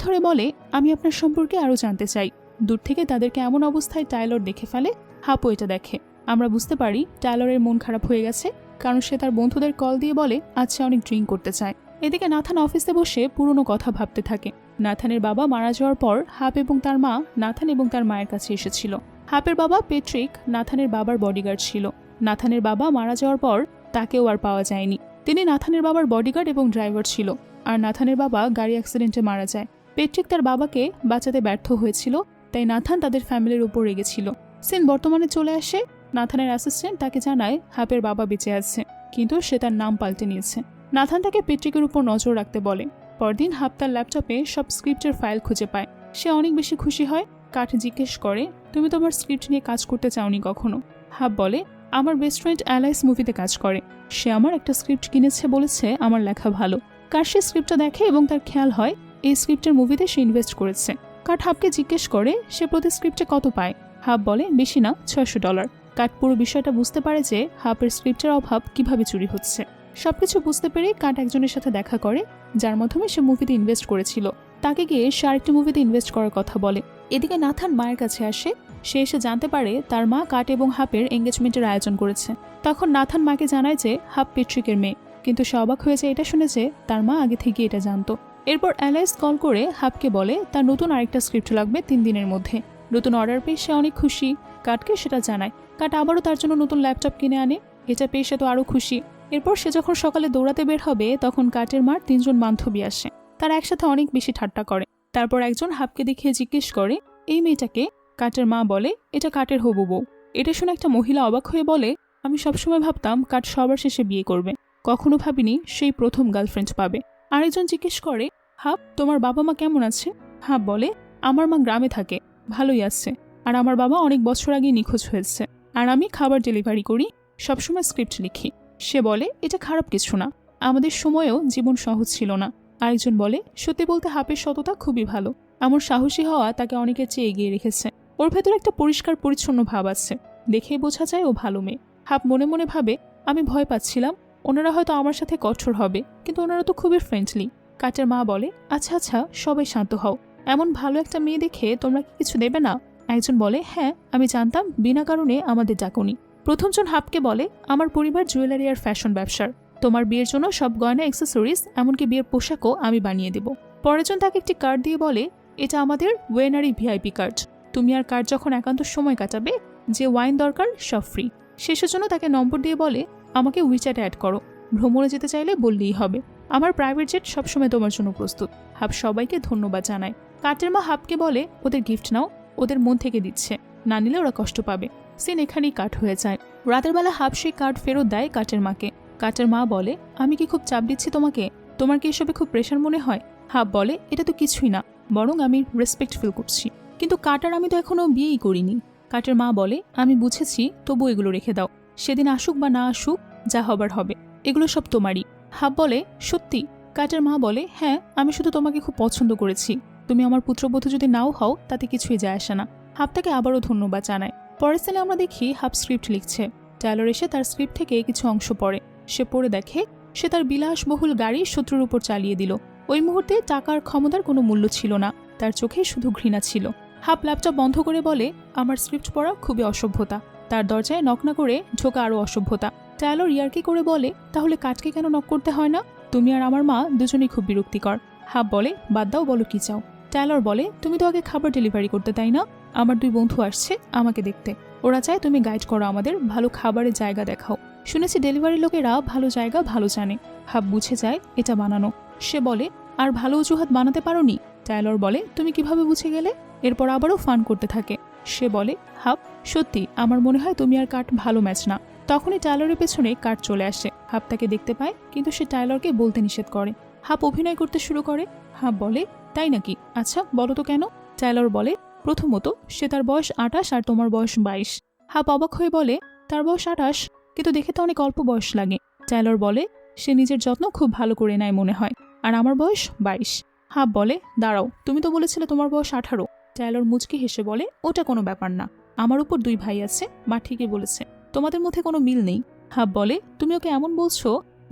ধরে বলে, আমি আপনার সম্পর্কে আরও জানতে চাই। দূর থেকে তাদেরকে এমন অবস্থায় টাইলর দেখে ফেলে। হাপও এটা দেখে। আমরা বুঝতে পারি টাইলরের মন খারাপ হয়ে গেছে, কারণ সে তার বন্ধুদের কল দিয়ে বলে আচ্ছা অনেক ড্রিঙ্ক করতে চায়। এদিকে নাথান অফিসে বসে পুরনো কথা ভাবতে থাকে। নাথানের বাবা মারা যাওয়ার পর হাপ এবং তার মা নাথান এবং তার মায়ের কাছে এসেছিল। হাপের বাবা পেট্রিক নাথানের বাবার বডিগার্ড ছিল। নাথানের বাবা মারা যাওয়ার পর তাকেও আর পাওয়া যায়নি। তিনি নাথানের বাবার বডিগার্ড এবং ড্রাইভার ছিল, আর নাথানের বাবা গাড়ি অ্যাক্সিডেন্টে মারা যায়। পেট্রিক তার বাবাকে বাঁচাতে ব্যর্থ হয়েছিল, তাই নাথান তাদের ফ্যামিলির উপর রেগেছিল। সিন বর্তমানে চলে আসে। নাথানের অ্যাসিস্ট্যান্ট তাকে জানায় হাপের বাবা বেঁচে আছে, কিন্তু সে তার নাম পাল্টে নিয়েছে। নাথান তাকে পেট্রিকের উপর নজর রাখতে বলে। পরদিন হাপ তার ল্যাপটপে সব স্ক্রিপ্টের ফাইল খুঁজে পায়। সে অনেক বেশি খুশি হয়। কাট জিজ্ঞেস করে, তুমি তোমার স্ক্রিপ্ট নিয়ে কাজ করতে চাওনি কখনো? হাপ বলে, আমার বেস্ট ফ্রেন্ড অ্যালাইস মুভিতে কাজ করে, সে আমার একটা স্ক্রিপ্ট কিনেছে, বলেছে আমার লেখা ভালো। কাট সে স্ক্রিপ্টটা দেখে এবং তার খেয়াল হয় এই স্ক্রিপ্টের মুভিতে সে ইনভেস্ট করেছে। কাট হাপকে জিজ্ঞেস করে সে প্রতি স্ক্রিপ্টে কত পায়। হাপ বলে, বেশি না, $600। কাট পুরো বিষয়টা বুঝতে পারে যে হাপের স্ক্রিপ্টের অভাব কিভাবে চুরি হচ্ছে। সবকিছু বুঝতে পেরে কাট একজনের সাথে দেখা করে, যার মাধ্যমে সে মুভিতে ইনভেস্ট করেছিল। তাকে গিয়ে সে আরেকটি মুভিতে ইনভেস্ট করার কথা বলে। এদিকে নাথান মায়ের কাছে আসে। সে এসে জানতে পারে তার মা কাট এবং হাপের এঙ্গেজমেন্টের আয়োজন করেছে। তখন নাথান মাকে জানায় যে হাপ পেট্রিকের মেয়ে, কিন্তু সে অবাক হয়েছে এটা শুনে যে তার মা আগে থেকে এটা জানতো। এরপর অ্যালাইস কল করে হাপকে বলে তার নতুন আরেকটা স্ক্রিপ্ট লাগবে 3 দিনের মধ্যে। নতুন অর্ডার পেয়ে সে অনেক খুশি। কাটকে সেটা জানায়। কাট আবারও তার জন্য নতুন ল্যাপটপ কিনে আনে। এটা পেয়ে সে তো আরও খুশি। এরপর সে যখন সকালে দৌড়াতে বের হবে, তখন কাটের মার 3 জন বান্ধবী আসে। তারা একসাথে অনেক বেশি ঠাট্টা করে। তারপর একজন হাপকে দেখিয়ে জিজ্ঞেস করে, এই মেয়েটাকে? কাটের মা বলে, এটা কাটের হবু বউ। এটা শুনে একটা মহিলা অবাক হয়ে বলে, আমি সবসময় ভাবতাম কাট সবার শেষে বিয়ে করবে, কখনো ভাবিনি সেই প্রথম গার্লফ্রেন্ড পাবে। আরেকজন জিজ্ঞেস করে, হাব, তোমার বাবা মা কেমন আছে? হাব বলে, আমার মা গ্রামে থাকে, ভালোই আছে, আর আমার বাবা অনেক বছর আগে নিখোঁজ হয়েছে, আর আমি খাবার ডেলিভারি করি, সবসময় স্ক্রিপ্ট লিখি। সে বলে, এটা খারাপ কিছু না, আমাদের সময়েও জীবন সহজ ছিল না। আরেকজন বলে, সত্যি বলতে হাবের সততা খুবই ভালো, এমন সাহসী হওয়া তাকে অনেকের চেয়ে এগিয়ে রেখেছে। ওর ভেতরে একটা পরিষ্কার পরিচ্ছন্ন ভাব আছে, দেখেই বোঝা যায় ও ভালো মেয়ে। হাব মনে মনে ভাবে, আমি ভয় পাচ্ছিলাম ওনারা হয়তো আমার সাথে কঠোর হবে, কিন্তু ওনারা তো খুবই ফ্রেন্ডলি। কাটের মা বলে, আচ্ছা আচ্ছা, সবাই শান্ত হও, এমন ভালো একটা মেয়ে দেখে তোমরা কি কিছু দেবে না? একজন বলে, হ্যাঁ, আমি জানতাম বিনা কারণে আমাদের ডাকুনি। প্রথমজন হাবকে বলে, আমার পরিবার জুয়েলারি আর ফ্যাশন ব্যবসার, তোমার বিয়ের জন্য সব গয়না অ্যাক্সেসরিজ এমনকি বিয়ের পোশাকও আমি বানিয়ে দেব। পরেরজন তাকে একটি কার্ড দিয়ে বলে, এটা আমাদের ওয়েনারি ভিআইপি কার্ড, তুমি আর কার্ড যখন একান্ত সময় কাটাবে, যে ওয়াইন দরকার সব ফ্রি। শেষের জন্য তাকে নম্বর দিয়ে বলে, আমাকে উইচ্যাটে অ্যাড করো, ভ্রমণে যেতে চাইলে বললেই হবে, আমার প্রাইভেট জেট সবসময় তোমার জন্য প্রস্তুত। হাব সবাইকে ধন্যবাদ জানায়। কাটের মা হাবকে বলে, ওদের গিফট নাও, ওদের মন থেকে দিচ্ছে, না নিলে ওরা কষ্ট পাবে। সিন এখানেই কাট হয়ে যায়। রাতের বেলা হাব সেই কার্ড ফেরত দেয় কাটের মাকে। কাটের মা বলে, আমি কি খুব চাপ দিচ্ছি তোমাকে? তোমার কি এসবে খুব প্রেশার মনে হয়? হাব বলে, এটা তো কিছুই না, বরং আমি রেসপেক্ট ফিল করছি, কিন্তু কাটার আমি তো এখনো বিয়েই করিনি। কাটের মা বলে, আমি বুঝেছি, তবু এগুলো রেখে দাও, সেদিন আসুক বা না আসুক, যা হবার হবে, এগুলো সব তোমারই। হাব বলে, সত্যি? কাটের মা বলে, হ্যাঁ, আমি শুধু তোমাকে খুব পছন্দ করেছি, তুমি আমার পুত্রবধূ যদি নাও হও তাতে কিছুই যায় আসে না। হাব তাকে আবারও ধন্যবাদ জানায়। পরের সিনে আমরা দেখি হাব স্ক্রিপ্ট লিখছে। টাইলর এসে তার স্ক্রিপ্ট থেকে কিছু অংশ পড়ে। সে পড়ে দেখে সে তার বিলাসবহুল গাড়ি শত্রুর উপর চালিয়ে দিল। ওই মুহূর্তে টাকার ক্ষমতার কোনো মূল্য ছিল না, তার চোখে শুধু ঘৃণা ছিল। হাব ল্যাপটপ বন্ধ করে বলে, আমার স্ক্রিপ্ট পড়া খুবই অসভ্যতা। তার দরজায় নক না করে ঢোকা আরও অসভ্যতা। টাইলর ইয়ার্কি করে বলে, তাহলে কাটকে কেন নক করতে হয় না? তুমি আর আমার মা দুজনেই খুব বিরক্তিকর। হাব বলে, বাদ দাও, বলো কি চাও। টাইলর বলে, তুমি তো আগে খাবার ডেলিভারি করতে, তাই না? আমার 2 বন্ধু আসছে আমাকে দেখতে, ওরা চায় তুমি গাইড করো, আমাদের ভালো খাবারের জায়গা দেখাও। শুনেছি ডেলিভারি লোকেরা ভালো জায়গা ভালো জানে। হাব বুঝে যায় এটা বানানো। সে বলে, আর ভালো অজুহাত বানাতে পারোনি? টাইলর বলে, তুমি কিভাবে বুঝে গেলে? এরপর আবারও ফান করতে থাকে। সে বলে, হাব, সত্যি আমার মনে হয় তুমি আর কাট ভালো ম্যাচ না। তখনই টাইলরের পেছনে কাট চলে আসে। হাব তাকে দেখতে পায়, কিন্তু সে টাইলরকে বলতে নিষেধ করে। হাব অভিনয় করতে শুরু করে। হাব বলে, তাই নাকি? আচ্ছা, বলো তো কেন? টাইলর বলে, প্রথমত সে তার বয়স 28 আর তোমার বয়স 22। হাব অবাক হয়ে বলে, তার বয়স 28, কিন্তু দেখে তো অনেক অল্প বয়স লাগে। টাইলর বলে, সে নিজের যত্ন খুব ভালো করে নেয় মনে হয়, আর আমার বয়স 22। হাব বলে, দাঁড়াও, তুমি তো বলেছিলে তোমার বয়স 18। টাইলর মুচকি হেসে বলে, ওটা কোনো ব্যাপার না, আমার উপর 2 ভাই আছে, মা ঠিকই বলেছে, তোমাদের মধ্যে কোনো মিল নেই। হাব বলে, তুমি ওকে এমন বলছো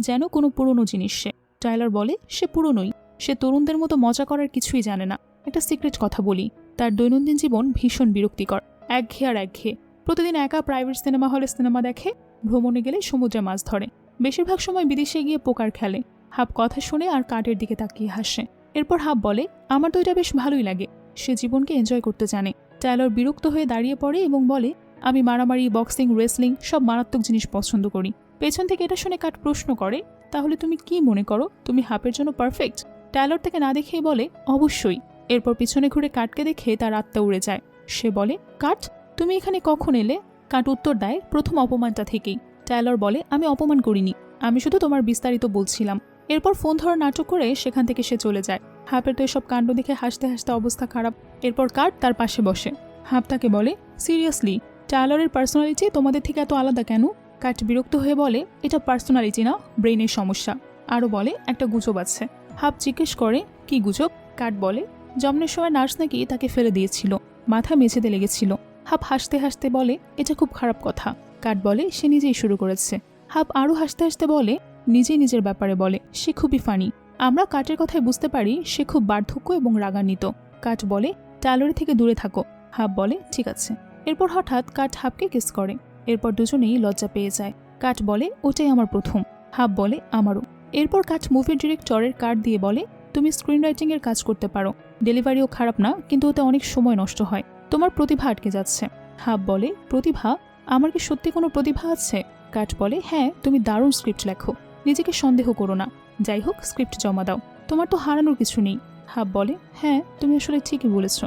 যেন কোনো পুরনো জিনিস সে। টাইলর বলে, সে পুরনোই, সে তরুণদের মতো মজা করার কিছুই জানে না। একটা সিক্রেট কথা বলি, তার দৈনন্দিন জীবন ভীষণ বিরক্তিকর, একঘেয়ে আর একঘেয়ে। প্রতিদিন একা প্রাইভেট সিনেমা হলে সিনেমা দেখে, ভ্রমণে গেলে সমুদ্রে মাছ ধরে, বেশিরভাগ সময় বিদেশে গিয়ে পোকার খেলে। হাব কথা শুনে আর কাটের দিকে তাকিয়ে হাসে। এরপর হাব বলে, আমার তো এটা বেশ ভালোই লাগে, সে জীবনকে এনজয় করতে জানে। টাইলর বিরক্ত হয়ে দাঁড়িয়ে পড়ে এবং বলে, আমি মারামারি, বক্সিং, রেসলিং সব মারাত্মক জিনিস পছন্দ করি। পেছন থেকে এটা শুনে কাট প্রশ্ন করে, তাহলে তুমি কি মনে করো তুমি হাবের জন্য পারফেক্ট? টাইলর তাকে না দেখেই বলে, অবশ্যই। এরপর পিছনে ঘুরে কাটকে দেখে তার আত্মা উড়ে যায়। সে বলে, কাট, তুমি এখানে কখন এলে? কাট উত্তর দেয়, প্রথম অপমানটা থেকেই। টাইলর বলে, আমি অপমান করিনি, আমি শুধু তোমার বিস্তারিত বলছিলাম। এরপর ফোন ধরার নাটক করে সেখান থেকে সে চলে যায়। হাবের তো এসব কাণ্ড দেখে হাসতে হাসতে অবস্থা খারাপ। এরপর কাট তার পাশে বসে। হাব তাকে বলে, সিরিয়াসলি, টাইলরের পার্সোনালিটি তোমাদের থেকে এত আলাদা কেন? কাট বিরক্ত হয়ে বলে, এটা পার্সোনালিটি না, ব্রেইনের সমস্যা। আরও বলে, একটা গুজব আছে। হাব জিজ্ঞেস করে, কি গুজব? কাট বলে, জন্মের সময় নার্স নাকি তাকে ফেলে দিয়েছিল, মাথা মেঝেতে লেগেছিল। হাব হাসতে হাসতে বলে, এটা খুব খারাপ কথা। কাট বলে, সে নিজেই শুরু করেছে। হাব আরও হাসতে হাসতে বলে, নিজেই নিজের ব্যাপারে বলে, সে খুবই ফানি। আমরা কাটের কথায় বুঝতে পারি সে খুব বার্ধক্য এবং রাগান্বিত। কাট বলে, টাইলরের থেকে দূরে থাকো। হাব বলে, ঠিক আছে। এরপর হঠাৎ কাট হাবকে কিস করে। এরপর দুজনেই লজ্জা পেয়ে যায়। কাট বলে, ওটাই আমার প্রথম। হাব বলে, আমারও। এরপর কাট মুভি ডিরেক্টরের কার্ড দিয়ে বলে, তুমি স্ক্রিন রাইটিংয়ের কাজ করতে পারো, ডেলিভারিও খারাপ না, কিন্তু ওতে অনেক সময় নষ্ট হয়, তোমার প্রতিভা আটকে যাচ্ছে। হাব বলে, প্রতিভা? আমার কি সত্যি কোনো প্রতিভা আছে? কাট বলে, হ্যাঁ, তুমি দারুণ স্ক্রিপ্ট লেখো, নিজেকে সন্দেহ করো না। যাই হোক, স্ক্রিপ্ট জমা দাও, তোমার তো হারানোর কিছু নেই। হাব বলে, হ্যাঁ, তুমি আসলে ঠিকই বলেছ।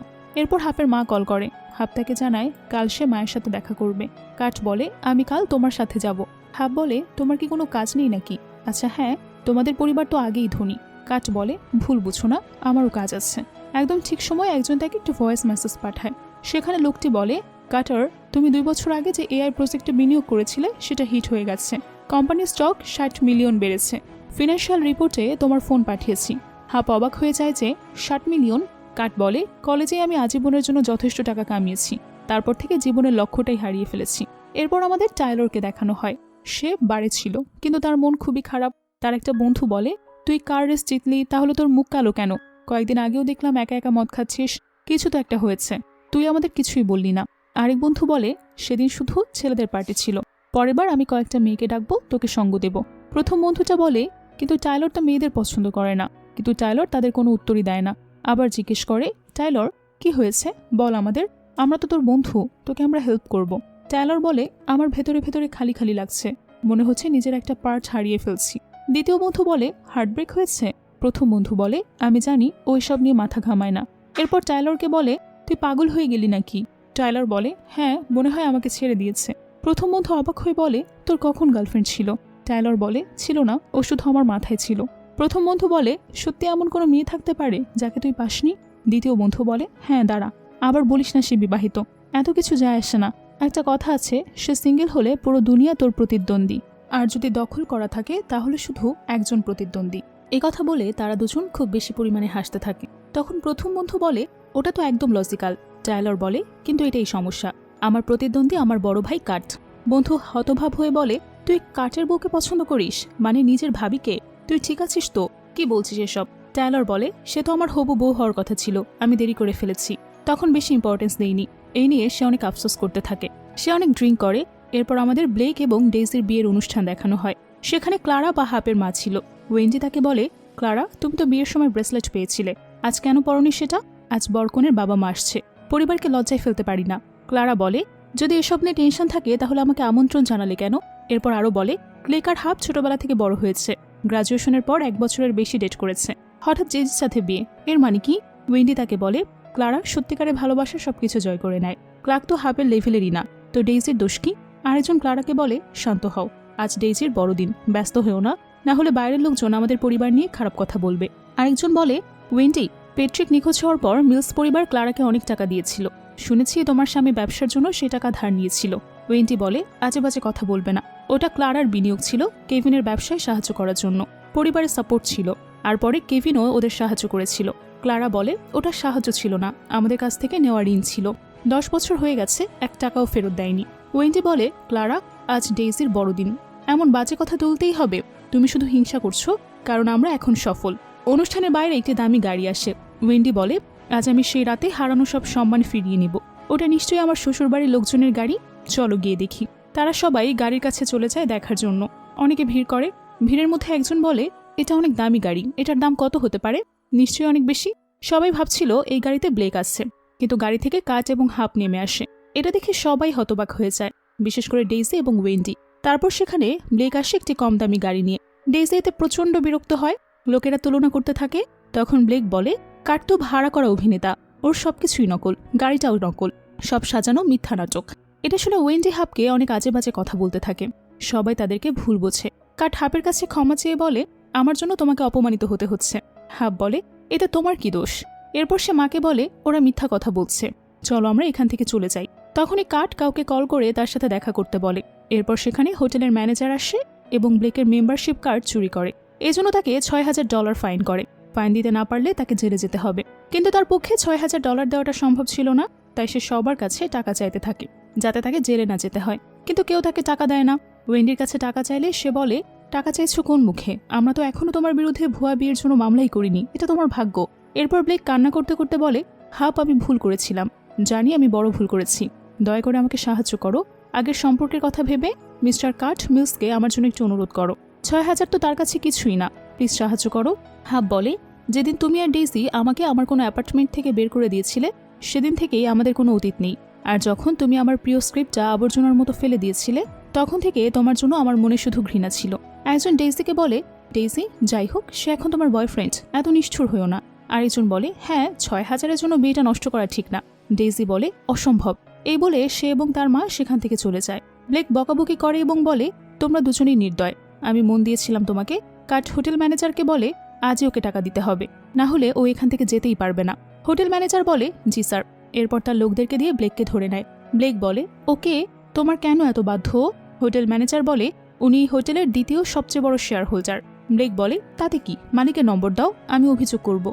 এরপর হাবের মা কল করে। হাব তাকে জানায় কাল সে মায়ের সাথে দেখা করবে। কাট বলে, আমি কাল তোমার সাথে যাব। হাব বলে, তোমার কি কোনো কাজ নেই নাকি? আচ্ছা হ্যাঁ, তোমাদের পরিবার তো আগেই ধনী, কাট বলে, ভুল বুঝো না, আমারও কাজ আছে। একদম ঠিক সময় একজন তাকে একটু ভয়েস মেসেজ পাঠায়। সেখানে লোকটি বলে, কাটার, তুমি 2 বছর আগে যে এআই প্রজেক্টে বিনিয়োগ করেছিলে সেটা হিট হয়ে গেছে। কোম্পানির স্টক 60 মিলিয়ন বেড়েছে। ফিনান্সিয়াল রিপোর্টে তোমার ফোন পাঠিয়েছি। হাপ অবাক হয়ে যায় যে 60 মিলিয়ন। কাট বলে, কলেজে আমি আজীবনের জন্য যথেষ্ট টাকা কামিয়েছি, তারপর থেকে জীবনের লক্ষ্যটাই হারিয়ে ফেলেছি। এরপর আমাদের টাইলরকে দেখানো হয়। সে বারে ছিল, কিন্তু তার মন খুবই খারাপ। তার একটা বন্ধু বলে, তুই কার রেস জিতলি, তাহলে তোর মুখ কালো কেন? কয়েকদিন আগেও দেখলাম একা একা মদ খাচ্ছিস, কিছু তো একটা হয়েছে, তুই আমাদের কিছুই বললি না। আরেক বন্ধু বলে, সেদিন শুধু ছেলেদের পার্টি ছিল, পরের বার আমি কয়েকটা মেয়েকে ডাকবো, তোকে সঙ্গ দেব। প্রথম বন্ধুটা বলে, কিন্তু টাইলর তো মেয়েদের পছন্দ করে না। কিন্তু টাইলর তাদের কোনো উত্তরই দেয় না। আবার জিজ্ঞেস করে, টাইলর কি হয়েছে বল আমাদের, আমরা তো তোর বন্ধু, তোকে আমরা হেল্প করব। টাইলর বলে, আমার ভেতরে ভেতরে খালি খালি লাগছে, মনে হচ্ছে নিজের একটা পার্ট হারিয়ে ফেলছি। দ্বিতীয় বন্ধু বলে, হার্টব্রেক হয়েছে? প্রথম বন্ধু বলে, আমি জানি ওই সব নিয়ে মাথা ঘামায় না। এরপর টাইলরকে বলে, তুই পাগল হয়ে গেলি নাকি? টাইলর বলে, হ্যাঁ, মনে হয় আমাকে ছেড়ে দিয়েছে। প্রথম বন্ধু অবাক হয়ে বলে, তোর কখন গার্লফ্রেন্ড ছিল? টাইলর বলে, ছিল না, ও শুধু আমার মাথায় ছিল। প্রথম বন্ধু বলে, সত্যি এমন কোনো মেয়ে থাকতে পারে যাকে তুই পাসনি? দ্বিতীয় বন্ধু বলে, হ্যাঁ দাঁড়া, আবার বলিস না সে বিবাহিত, এত কিছু যায় আসে না। একটা কথা আছে, সে সিঙ্গেল হলে পুরো দুনিয়া তোর প্রতিদ্বন্দ্বী, আর যদি দখল করা থাকে তাহলে শুধু একজন প্রতিদ্বন্দ্বী। এই কথা বলে তারা দুজন খুব বেশি পরিমাণে হাসতে থাকে। তখন প্রথম বন্ধু বলে, ওটা তো একদম লজিক্যাল। টাইলর বলে, কিন্তু এটাই সমস্যা, আমার প্রতিদ্বন্দ্বী আমার বড় ভাই কাট। বন্ধু হতভাব হয়ে বলে, তুই কাটের বউকে পছন্দ করিস, মানে নিজের ভাবিকে? তুই ঠিক আছিস তো? কি বলছিস এসব? টাইলর বলে, সে তো আমার হবু বউ হওয়ার কথা ছিল, আমি দেরি করে ফেলেছি, তখন বেশি ইম্পর্টেন্স দেইনি। এই নিয়ে সে অনেক আফসোস করতে থাকে। সে অনেক ড্রিঙ্ক করে। এরপর আমাদের ব্লেক এবং ডেইজির বিয়ের অনুষ্ঠান দেখানো হয়। সেখানে ক্লারা বা হাপের মা ছিল। ওয়েন্ডি তাকে বলে, ক্লারা, তুমি তো বিয়ের সময় ব্রেসলেট পেয়েছিলে, আজ কেন পরনি সেটা? আজ বরকনের বাবা মা আসছে, পরিবারকে লজ্জায় ফেলতে পারি না। ক্লারা বলে, যদি এসব নিয়ে টেনশন থাকে তাহলে আমাকে আমন্ত্রণ জানালে কেন? এরপর আরও বলে, ক্লেক আর হাপ ছোটবেলা থেকে বড় হয়েছে, গ্রাজুয়েশনের পর 1 বছরের বেশি ডেট করেছে, হঠাৎ জেজির সাথে বিয়ে, এর মানে কি? ওয়েন্ডি তাকে বলে, ক্লারা সত্যিকারে ভালোবাসা সবকিছু জয় করে নেয়, ক্লার্ক তো হাপের লেভেলেরই না, তো ডেইজির দোষ কি? আরেকজন ক্লারাকে বলে, শান্ত হও, আজ ডেইজির বড়দিন, ব্যস্ত হয়েও না, না হলে বাইরের লোকজন আমাদের পরিবার নিয়ে খারাপ কথা বলবে। আরেকজন বলে, ওয়েন্ডি, পেট্রিক নিখোঁজ হওয়ার পর মিলস পরিবার ক্লারাকে অনেক টাকা দিয়েছিল, শুনেছি তোমার স্বামী ব্যবসার জন্য সে টাকা ধার নিয়েছিল। ওয়েন্ডি বলে, আজে বাজে কথা বলবে না, ওটা ক্লারার বিনিয়োগ ছিল কেভিনের ব্যবসায় সাহায্য করার জন্য, পরিবারের সাপোর্ট ছিল, আর পরে কেভিনও ওদের সাহায্য করেছিল। ক্লারা বলে, ওটা সাহায্য ছিল না, আমাদের কাছ থেকে নেওয়া ঋণ ছিল, 10 বছর হয়ে গেছে, 1 টাকাও ফেরত দেয়নি। ওয়েন্ডি বলে, ক্লারা, আজ ডেইজির বড়দিন, এমন বাজে কথা তুলতেই হবে? তুমি শুধু হিংসা করছো, কারণ আমরা এখন সফল। অনুষ্ঠানের বাইরে একটি দামি গাড়ি আসে। ওয়েন্ডি বলে, আজ আমি সেই রাতে হারানো সব সম্মান ফিরিয়ে নিব, ওটা নিশ্চয়ই আমার শ্বশুরবাড়ির লোকজনের গাড়ি, চলো গিয়ে দেখি। তারা সবাই গাড়ির কাছে চলে যায় দেখার জন্য। অনেকে ভিড় করে। ভিড়ের মধ্যে একজন বলে, এটা অনেক দামি গাড়ি, এটার দাম কত হতে পারে? নিশ্চয়ই অনেক বেশি। সবাই ভাবছিল এই গাড়িতে ব্লেক আসছে, কিন্তু গাড়ি থেকে কাট এবং হাপ নেমে আসে। এটা দেখে সবাই হতবাক হয়ে যায়, বিশেষ করে ডেইজি এবং ওয়েন্ডি। তারপর সেখানে ব্লেক আসে একটি কম দামি গাড়ি নিয়ে। ডেইজি এতে প্রচণ্ড বিরক্ত হয়, লোকেরা তুলনা করতে থাকে। তখন ব্লেক বলে, কাট তো ভাড়া করা অভিনেতা, ওর সবকিছুই নকল, গাড়িটাও নকল, সব সাজানো মিথ্যা নাটক। এটা শুনে ওয়েন্ডি হাপকে অনেক আজে বাজে কথা বলতে থাকে। সবাই তাদেরকে ভুল বোঝে। কাট হাপের কাছে ক্ষমা চেয়ে বলে, আমার জন্য তোমাকে অপমানিত হতে হচ্ছে। হাপ বলে, এটা তোমার কি দোষ? এরপর সে মাকে বলে, ওরা মিথ্যা কথা বলছে, চলো আমরা এখান থেকে চলে যাই। তখনই কাট কাউকে কল করে তার সাথে দেখা করতে বলে। এরপর সেখানে হোটেলের ম্যানেজার আসে এবং ব্লেকের মেম্বারশিপ কার্ড চুরি করে। এজন্য তাকে $6000 ফাইন করে। ফাইন দিতে না পারলে তাকে জেলে যেতে হবে। কিন্তু তার পক্ষে $6000 দেওয়াটা সম্ভব ছিল না, তাই সে সবার কাছে টাকা চাইতে থাকে যাতে তাকে জেলে না যেতে হয়। কিন্তু কেউ তাকে টাকা দেয় না। ওয়েন্ডির কাছে টাকা চাইলে সে বলে, টাকা চাইছো কোন মুখে? আমরা তো এখনো তোমার বিরুদ্ধে ভুয়া বিয়ের জন্য মামলাই করিনি, এটা তোমার ভাগ্য। এরপর ব্লেক কান্না করতে করতে বলে, হাপ, আমি ভুল করেছিলাম, জানি আমি বড় ভুল করেছি, দয়া করে আমাকে সাহায্য করো। আগের সম্পর্কের কথা ভেবে মিস্টার কাট মিলসকে আমার জন্য একটু অনুরোধ করো। 6000 তো তার কাছে কিছুই না, প্লিজ সাহায্য করো। হাপ বলে, যেদিন তুমি আর ডেইজি আমাকে আমার কোনো অ্যাপার্টমেন্ট থেকে বের করে দিয়েছিলে সেদিন থেকেই আমাদের কোনো অতীত নেই। আর যখন তুমি আমার প্রিয় স্ক্রিপ্টটা আবর্জনার মতো ফেলে দিয়েছিলে তখন থেকে তোমার জন্য আমার মনে শুধু ঘৃণা ছিল। একজন ডেইজিকে বলে, ডেইজি, যাই হোক সে এখন তোমার বয়ফ্রেন্ড, এত নিষ্ঠুর হয়েও না। আরেকজন বলে, হ্যাঁ, 6000-এর জন্য বিয়েটা নষ্ট করা ঠিক না। ডেইজি বলে, অসম্ভব। এই বলে সে এবং তার মা সেখান থেকে চলে যায়। ব্লেক বকাবকি করে এবং বলে, তোমরা দুজনেই নির্দয়, আমি মন দিয়েছিলাম তোমাকে। কাট হোটেল ম্যানেজারকে বলে, আজই ওকে টাকা দিতে হবে, না হলে ও এখান থেকে যেতেই পারবে না। হোটেল ম্যানেজার বলে, জি স্যার। এরপর তার লোকদেরকে দিয়ে ব্লেককে ধরে নেয়। ব্লেক বলে, ওকে, তোমার কেন এত বাধ্য? হোটেল ম্যানেজার বলে, উনি হোটেলের দ্বিতীয় সবচেয়ে বড় শেয়ার হোল্ডার। ব্লেক বলে, তাতে কি, মালিকের নম্বর দাও, আমি অভিযোগ করব।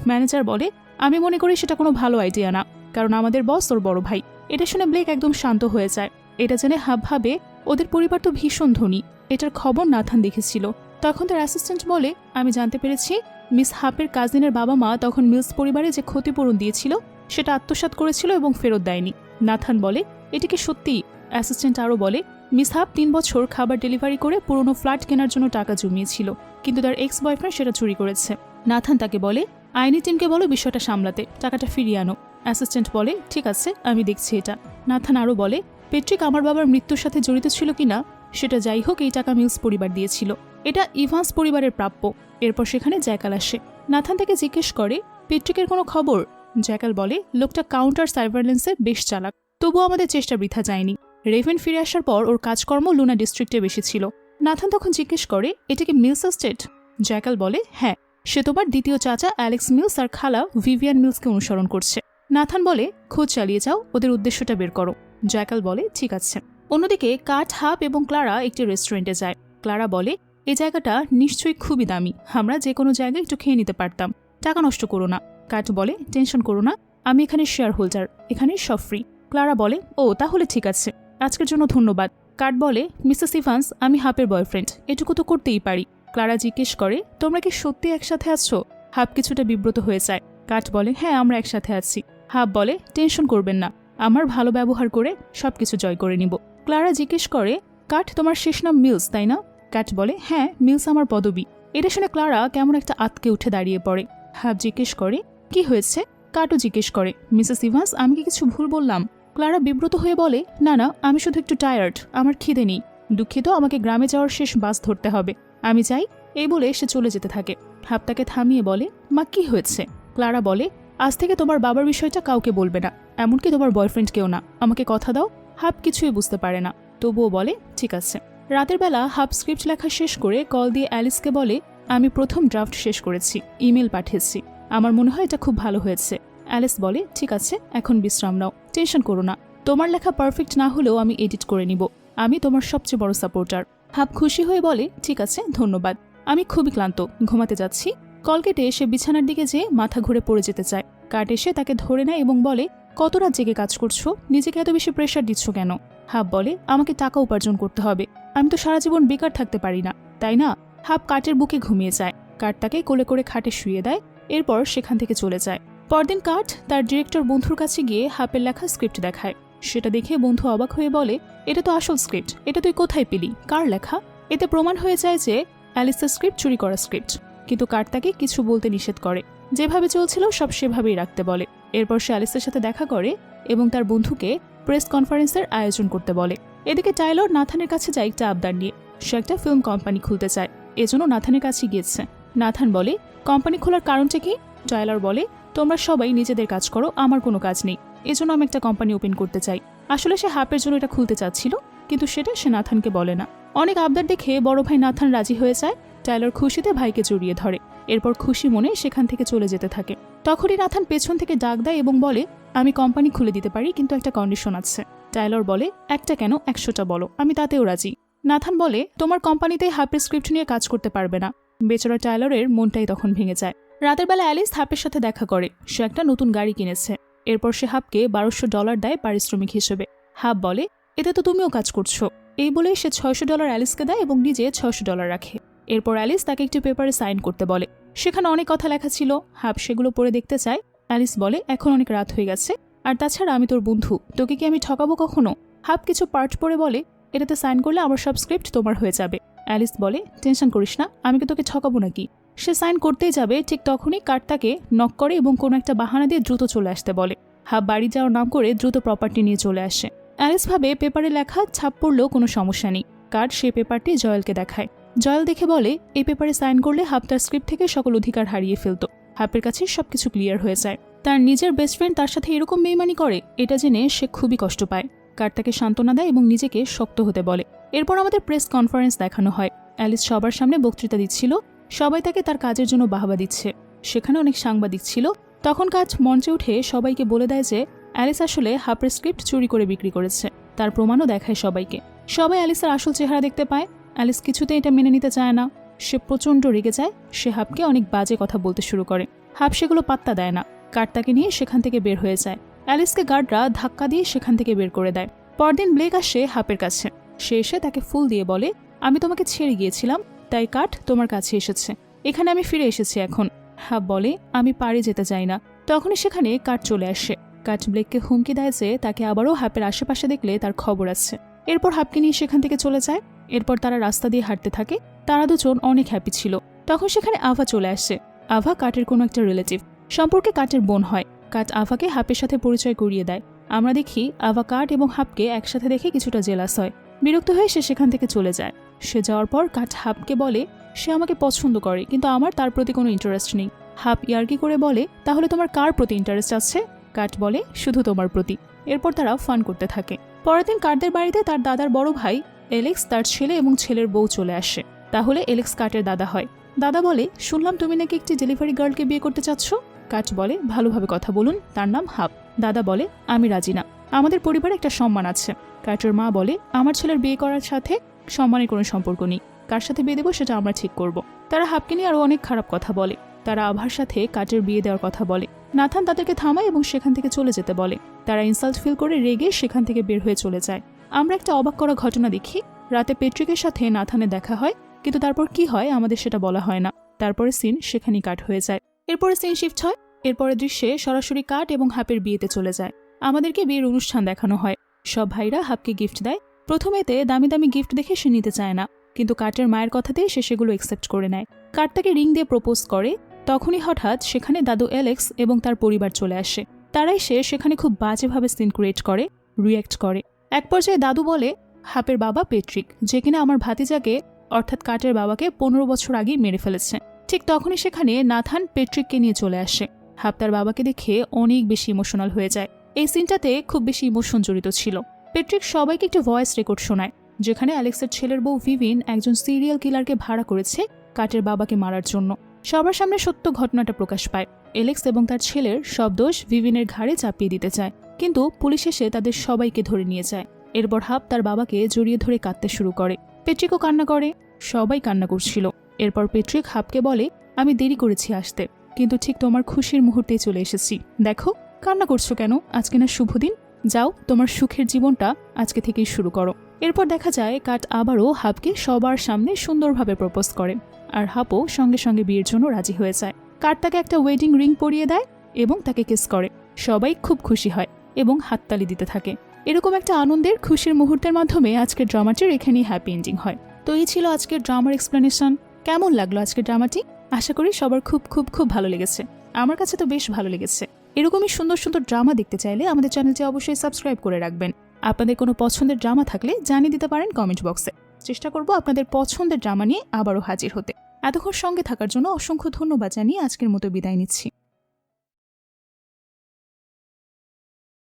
ম্যানেজার বলে, আমি মনে করি সেটা কোনো ভালো আইডিয়া না, কারণ আমাদের বস ওর বড় ভাই। এটা শুনে ব্লেক একদম শান্ত হয়ে যায়। এটা জেনে হাব ভাবে ওদের পরিবার তো ভীষণ ধনী, এটার খবর নাথান দেখেছিল। তখন তার অ্যাসিস্ট্যান্ট বলে, আমি জানতে পেরেছি মিস হাপের কাজিনের বাবা মা তখন মিলস পরিবারে যে ক্ষতিপূরণ দিয়েছিল সেটা আত্মসাৎ করেছিল এবং ফেরত দেয়নি। নাথান বলে, এটি কি সত্যি? অ্যাসিস্ট্যান্ট আরও বলে, মিস হাপ 3 বছর খাবার ডেলিভারি করে পুরনো ফ্ল্যাট কেনার জন্য টাকা জমিয়েছিল, কিন্তু তার এক্স বয়ফ্রেন্ড সেটা চুরি করেছে। নাথান তাকে বলে, আইনি টিমকে বলো বিষয়টা সামলাতে, টাকাটা ফিরিয়ে আনো। অ্যাসিস্ট্যান্ট বলে, ঠিক আছে, আমি দেখছি এটা। নাথান আরও বলে, পেট্রিক আমার বাবার মৃত্যুর সাথে জড়িত ছিল কিনা সেটা যাই হোক, এই টাকা মিলস পরিবার দিয়েছিল, এটা ইভান্স পরিবারের প্রাপ্য। এরপর সেখানে জ্যাকাল আসে। নাথান তাকে জিজ্ঞেস করে, পেট্রিকের কোনো খবর? জ্যাকাল বলে, লোকটা কাউন্টার সার্ভেলেন্সে বেশ চালাক, তবুও আমাদের চেষ্টা বৃথা যায়নি। রেভেন ফিরে আসার পর ওর কাজকর্ম লুনা ডিস্ট্রিক্টে বেশি ছিল। নাথান তখন জিজ্ঞেস করে, এটা কি মিলস এস্টেট? জ্যাকাল বলে, হ্যাঁ, সে তোমার দ্বিতীয় চাচা অ্যালেক্স মিলস আর খালা ভিভিয়ান মিলসকে অনুসরণ করছে। নাথান বলে, খোঁজ চালিয়ে যাও, ওদের উদ্দেশ্যটা বের করো। জ্যাকাল বলে, ঠিক আছে। অন্যদিকে কাট, হাব এবং ক্লারা একটি রেস্টুরেন্টে যায়। ক্লারা বলে, এই জায়গাটা নিশ্চয়ই খুবই দামি, আমরা যে কোনো জায়গায় একটু খেয়ে নিতে পারতাম, টাকা নষ্ট করো না। কাট বলে, টেনশন করো না, আমি এখানে শেয়ার হোল্ডার, এখানে সব ফ্রি। ক্লারা বলে, ও তাহলে ঠিক আছে, আজকের জন্য ধন্যবাদ। কাট বলে, মিসেস ইভান্স, আমি হাপের বয়ফ্রেন্ড, এটুকু তো করতেই পারি। ক্লারা জিজ্ঞেস করে, তোমরা কি সত্যি একসাথে আছো? হাব কিছুটা বিব্রত হয়ে যায়। কাট বলে, হ্যাঁ, আমরা একসাথে আছি। হাব বলে, টেনশন করবেন না, আমার ভালো ব্যবহার করে সবকিছু জয় করে নিব। ক্লারা জিজ্ঞেস করে, কাট, তোমার শেষ নাম মিলস, তাই না? কাট বলে, হ্যাঁ, মিলস আমার পদবি। এটা শুনে ক্লারা কেমন একটা আতকে উঠে দাঁড়িয়ে পড়ে। হাব জিজ্ঞেস করে, কি হয়েছে? কাটও জিজ্ঞেস করে, মিসেস ইভান্স, আমি কি কিছু ভুল বললাম? ক্লারা বিব্রত হয়ে বলে, না না, আমি শুধু একটু টায়ার্ড, আমার খিদে নেই, দুঃখিত, আমাকে গ্রামে যাওয়ার শেষ বাস ধরতে হবে, আমি যাই। এই বলে সে চলে যেতে থাকে। হাব তাকে থামিয়ে বলে, মা, কি হয়েছে? ক্লারা বলে, আজ থেকে তোমার বাবার বিষয়টা কাউকে বলবে না, এমনকি তোমার বয়ফ্রেন্ডকেও না, আমাকে কথা দাও। হাব কিছুই বুঝতে পারে না, তবুও বলে, ঠিক আছে। রাতের বেলা হাব স্ক্রিপ্ট লেখা শেষ করে কল দিয়ে অ্যালিসকে বলে, আমি প্রথম ড্রাফট শেষ করেছি, ইমেল পাঠিয়েছি, আমার মনে হয় এটা খুব ভালো হয়েছে। অ্যালিস বলে, ঠিক আছে, এখন বিশ্রাম নাও, টেনশন করো না, তোমার লেখা পারফেক্ট না হলেও আমি এডিট করে নিব, আমি তোমার সবচেয়ে বড় সাপোর্টার। হাব খুশি হয়ে বলে, ঠিক আছে, ধন্যবাদ, আমি খুবই ক্লান্ত, ঘুমাতে যাচ্ছি। কল কেটে সে বিছানার দিকে যেয়ে মাথা ঘুরে পড়ে যেতে চায়। কাট এসে তাকে ধরে নেয় এবং বলে, কত রাত জেগে কাজ করছো, নিজেকে এত বেশি প্রেশার দিচ্ছ কেন? হাব বলে, আমাকে টাকা উপার্জন করতে হবে, আমি তো সারা জীবন বেকার থাকতে পারি না, তাই না? হাব কাটের বুকে ঘুমিয়ে যায়। কাট তাকে কোলে করে খাটে শুয়ে দেয়, এরপর সেখান থেকে চলে যায়। পরদিন কাট তার ডিরেক্টর বন্ধুর কাছে গিয়ে হাপের লেখা স্ক্রিপ্ট দেখায়। সেটা দেখে বন্ধু অবাক হয়ে বলে, এটা তো আসল স্ক্রিপ্ট, এটা তুই কোথায় পেলি, কার লেখা? এতে প্রমাণ হয়ে যায় যে অ্যালিসের স্ক্রিপ্ট চুরি করা স্ক্রিপ্ট। কিন্তু কাট তাকে কিছু বলতে নিষেধ করে, যেভাবে চলছিল সব সেভাবেই রাখতে বলে। এরপর সে অ্যালিসের সাথে দেখা করে এবং তার বন্ধুকে প্রেস কনফারেন্সের আয়োজন করতে বলে। এদিকে টাইলর নাথানের কাছে যায় একটা আবদার নিয়ে, সে একটা ফিল্ম কোম্পানি খুলতে চায়, এজন্য নাথানের কাছে গিয়েছে। নাথান বলে, কোম্পানি খোলার কারণটা কি? টাইলর বলে, তোমরা সবাই নিজেদের কাজ করো, আমার কোনো কাজ নেই, এজন্য আমি একটা কোম্পানি ওপেন করতে চাই। আসলে সে হাপের জন্য এটা খুলতে চাচ্ছিল, কিন্তু সেটা সে নাথানকে বলে না। অনেক আবদার দেখে বড় ভাই নাথান রাজি হয়ে যায়। টাইলর খুশিতে ভাইকে জড়িয়ে ধরে, এরপর খুশি মনে সেখান থেকে চলে যেতে থাকে। তখনই নাথান পেছন থেকে ডাক দেয় এবং বলে, আমি কোম্পানি খুলে দিতে পারি, কিন্তু একটা কন্ডিশন আছে। টাইলর বলে, একটা কেন, 100টা বলো, আমি তাতেও রাজি। নাথান বলে, তোমার কোম্পানিতে হাপের স্ক্রিপ্ট নিয়ে কাজ করতে পারবে না। বেচারা টাইলরের মনটাই তখন ভেঙে যায়। রাতের বেলা অ্যালিস হাপের সাথে দেখা করে, সে একটা নতুন গাড়ি কিনেছে। এরপর সে হাপকে $1200 দেয় পারিশ্রমিক হিসেবে। হাপ বলে, এতে তো তুমিও কাজ করছো। এই বলে সে $600 অ্যালিসকে দেয় এবং নিজে $600 রাখে। এরপর অ্যালিস তাকে একটি পেপারে সাইন করতে বলে, সেখানে অনেক কথা লেখা ছিল। হাপ সেগুলো পড়ে দেখতে চায়। অ্যালিস বলে, এখন অনেক রাত হয়ে গেছে, আর তাছাড়া আমি তোর বন্ধু, তোকে কি আমি ঠকাবো কখনো? হাপ কিছু পার্ট পড়ে বলে, এটাতে সাইন করলে আমার সব স্ক্রিপ্ট তোমার হয়ে যাবে। অ্যালিস বলে, টেনশন করিস না, আমি কি তোকে ঠকাবো নাকি? সে সাইন করতেই যাবে, ঠিক তখনই কাট তাকে নক করে এবং কোনো একটা বাহানা দিয়ে দ্রুত চলে আসতে বলে। হাপ বাড়ি যাওয়ার নাম করে দ্রুত প্রপার্টি নিয়ে চলে আসে। অ্যালিস ভাবে পেপারে লেখা ছাপ পড়লেও কোনো সমস্যা নেই। কাট সেই পেপারটি জয়েলকে দেখায়। জয়েল দেখে বলে, এই পেপারে সাইন করলে হাপ তার স্ক্রিপ্ট থেকে সকল অধিকার হারিয়ে ফেলত। হাপের কাছে সবকিছু ক্লিয়ার হয়ে যায়। তার নিজের বেস্ট ফ্রেন্ড তার সাথে এরকম বেইমানি করে, এটা জেনে সে খুবই কষ্ট পায়। কাট তাকে সান্ত্বনা দেয় এবং নিজেকে শক্ত হতে বলে। এরপর আমাদের প্রেস কনফারেন্স দেখানো হয়। অ্যালিস সবার সামনে বক্তৃতা দিচ্ছিল। সবাই তাকে তার কাজের জন্য বাহবা দিচ্ছে। সেখানে অনেক সাংবাদিক ছিল। তখন কাট মঞ্চে উঠে সবাইকে বলে দেয় যে অ্যালিস আসলে হাপের স্ক্রিপ্ট চুরি করে বিক্রি করেছে। তার প্রমাণও দেখায় সবাইকে। সবাই অ্যালিসের আসল চেহারা দেখতে পায়। অ্যালিস কিছুতেই এটা মেনে নিতে চায় না। সে প্রচণ্ড রেগে যায়। সে হাপকে অনেক বাজে কথা বলতে শুরু করে। হাপ সেগুলো পাত্তা দেয় না। কাট তাকে নিয়ে সেখান থেকে বের হয়ে যায়। অ্যালিসকে গার্ডরা ধাক্কা দিয়ে সেখান থেকে বের করে দেয়। পরদিন ব্লেক আসে হাপের কাছে। সে এসে তাকে ফুল দিয়ে বলে, আমি তোমাকে ছেড়ে গিয়েছিলাম, তাই কাট তোমার কাছে এসেছে। এখানে আমি ফিরে এসেছি এখন। হাপ বলে, আমি পারে যেতে চাই না। তখনই সেখানে কাট চলে আসে। কাট ব্লেককে হুমকি দেয় যে তাকে আবারও হাপের আশেপাশে দেখলে তার খবর আছে। এরপর হাপকে নিয়ে সেখান থেকে চলে যায়। এরপর তারা রাস্তা দিয়ে হাঁটতে থাকে। তারা দুজন অনেক হ্যাপি ছিল। তখন সেখানে আভা চলে আসে। আভা কাটের কোনো একটা রিলেটিভ, সম্পর্কে কাটের বোন হয়। কাট আভাকে হাপের সাথে পরিচয় করিয়ে দেয়। আমরা দেখি আভা কাট এবং হাপকে একসাথে দেখে কিছুটা জেলাস হয়। বিরক্ত হয়ে সে সেখান থেকে চলে যায়। সে যাওয়ার পর কাট হাপকে বলে, সে আমাকে পছন্দ করে, কিন্তু আমার তার প্রতি কোনো ইন্টারেস্ট নেই। হাপ ইয়ার্কি করে বলে, তাহলে তোমার কার প্রতি ইন্টারেস্ট আছে? কাট বলে, শুধু তোমার প্রতি। এরপর তারা ফান করতে থাকে। পরের দিন কাটদের বাড়িতে তার দাদার বড় ভাই এলেক্স, তার ছেলে এবং ছেলের বউ চলে আসে। তাহলে এলেক্স কাটের দাদা হয়। দাদা বলে, শুনলাম তুমি নাকি একটি ডেলিভারি গার্লকে বিয়ে করতে চাচ্ছ। কাট বলে, ভালোভাবে কথা বলুন, তার নাম হাপ। দাদা বলে, আমি রাজি না, আমাদের পরিবারে একটা সম্মান আছে। কাটের মা বলে, আমার ছেলের বিয়ে করার সাথে সম্মানের কোনো সম্পর্ক নেই, কার সাথে বিয়ে দেবো সেটা আমরা ঠিক করব। তারা হাপকে নিয়ে আরও অনেক খারাপ কথা বলে। তারা আভার সাথে কাটের বিয়ে দেওয়ার কথা বলে। নাথান তাদেরকে থামায় এবং সেখান থেকে চলে যেতে বলে। তারা ইনসাল্ট ফিল করে রেগে সেখান থেকে বের হয়ে চলে যায়। আমরা একটা অবাক করা ঘটনা দেখি। রাতে পেট্রিকের সাথে নাথানের দেখা হয়, কিন্তু তারপর কি হয় আমাদের সেটা বলা হয় না। তারপরে সিন সেখানেই কাট হয়ে যায়। এরপরে সিন শিফট হয়। এরপরে দৃশ্যে সরাসরি কাট এবং হাপের বিয়েতে চলে যায়। আমাদেরকে বিয়ের অনুষ্ঠান দেখানো হয়। সব ভাইরা হাপকে গিফট দেয়। প্রথমেতে দামি দামি গিফট দেখে সে নিতে চায় না, কিন্তু কাটের মায়ের কথাতেই সে সেগুলো অ্যাকসেপ্ট করে নেয়। কাট তাকে রিং দিয়ে প্রপোজ করে। তখনই হঠাৎ সেখানে দাদু এলেক্স এবং তার পরিবার চলে আসে। তারাই সেখানে খুব বাজেভাবে সিন ক্রিয়েট করে, রিয়্যাক্ট করে। এক পর্যায়ে দাদু বলে, হাপের বাবা পেট্রিক, যে কিনা আমার ভাতিজাকে অর্থাৎ কাটের বাবাকে 15 বছর আগেই মেরে ফেলেছে। ঠিক তখনই সেখানে নাথান পেট্রিককে নিয়ে চলে আসে। হাপ তার বাবাকে দেখে অনেক বেশি ইমোশনাল হয়ে যায়। এই সিনটাতে খুব বেশি ইমোশন জড়িত ছিল। পেট্রিক সবাইকে একটা ভয়েস রেকর্ড শোনায়, যেখানে অ্যালেক্সের ছেলের বউ ভিভিন একজন সিরিয়াল কিলারকে ভাড়া করেছে কাটের বাবাকে মারার জন্য। সবার সামনে সত্য ঘটনাটা প্রকাশ পায়। এলেক্স এবং তার ছেলের সব দোষ ভিভিনের ঘাড়ে চাপিয়ে দিতে চায়, কিন্তু পুলিশ এসে তাদের সবাইকে ধরে নিয়ে যায়। এরপর হাপ তার বাবাকে জড়িয়ে ধরে কাঁদতে শুরু করে। পেট্রিকও কান্না করে। সবাই কান্না করছিল। এরপর পেট্রিক হাপকে বলে, আমি দেরি করেছি আসতে, কিন্তু ঠিক তোমার খুশির মুহূর্তেই চলে এসেছি। দেখো, কান্না করছো কেন? আজকে না শুভ দিন, যাও তোমার সুখের জীবনটা আজকে থেকেই শুরু করো। এরপর দেখা যায় কাট আবারও হাপকে সবার সামনে সুন্দরভাবে প্রপোজ করে, আর হাপও সঙ্গে সঙ্গে বিয়ের জন্য রাজি হয়ে যায়। কাট তাকে একটা ওয়েডিং রিং পরিয়ে দেয় এবং তাকে কিস করে। সবাই খুব খুশি হয় এবং হাততালি দিতে থাকে। এরকম একটা আনন্দের খুশির মুহূর্তের মাধ্যমে আজকের ড্রামাটির এখানেই হ্যাপি এন্ডিং হয়। তো এই ছিল আজকের ড্রামার এক্সপ্লেনেশন। কেমন লাগলো আজকের ড্রামাটি? আশা করি সবার খুব খুব খুব ভালো লেগেছে। আমার কাছে তো বেশ ভালো লেগেছে। এরকমই সুন্দর সুন্দর ড্রামা দেখতে চাইলে আমাদের চ্যানেলটি অবশ্যই সাবস্ক্রাইব করে রাখবেন। আপনাদের কোনো পছন্দের ড্রামা থাকলে জানিয়ে দিতে পারেন কমেন্ট বক্সে। চেষ্টা করব আপনাদের পছন্দের ড্রামা নিয়ে আবারও হাজির হতে। এতক্ষণ সঙ্গে থাকার জন্য অসংখ্য ধন্যবাদ জানিয়ে আজকের মতো বিদায় নিচ্ছি।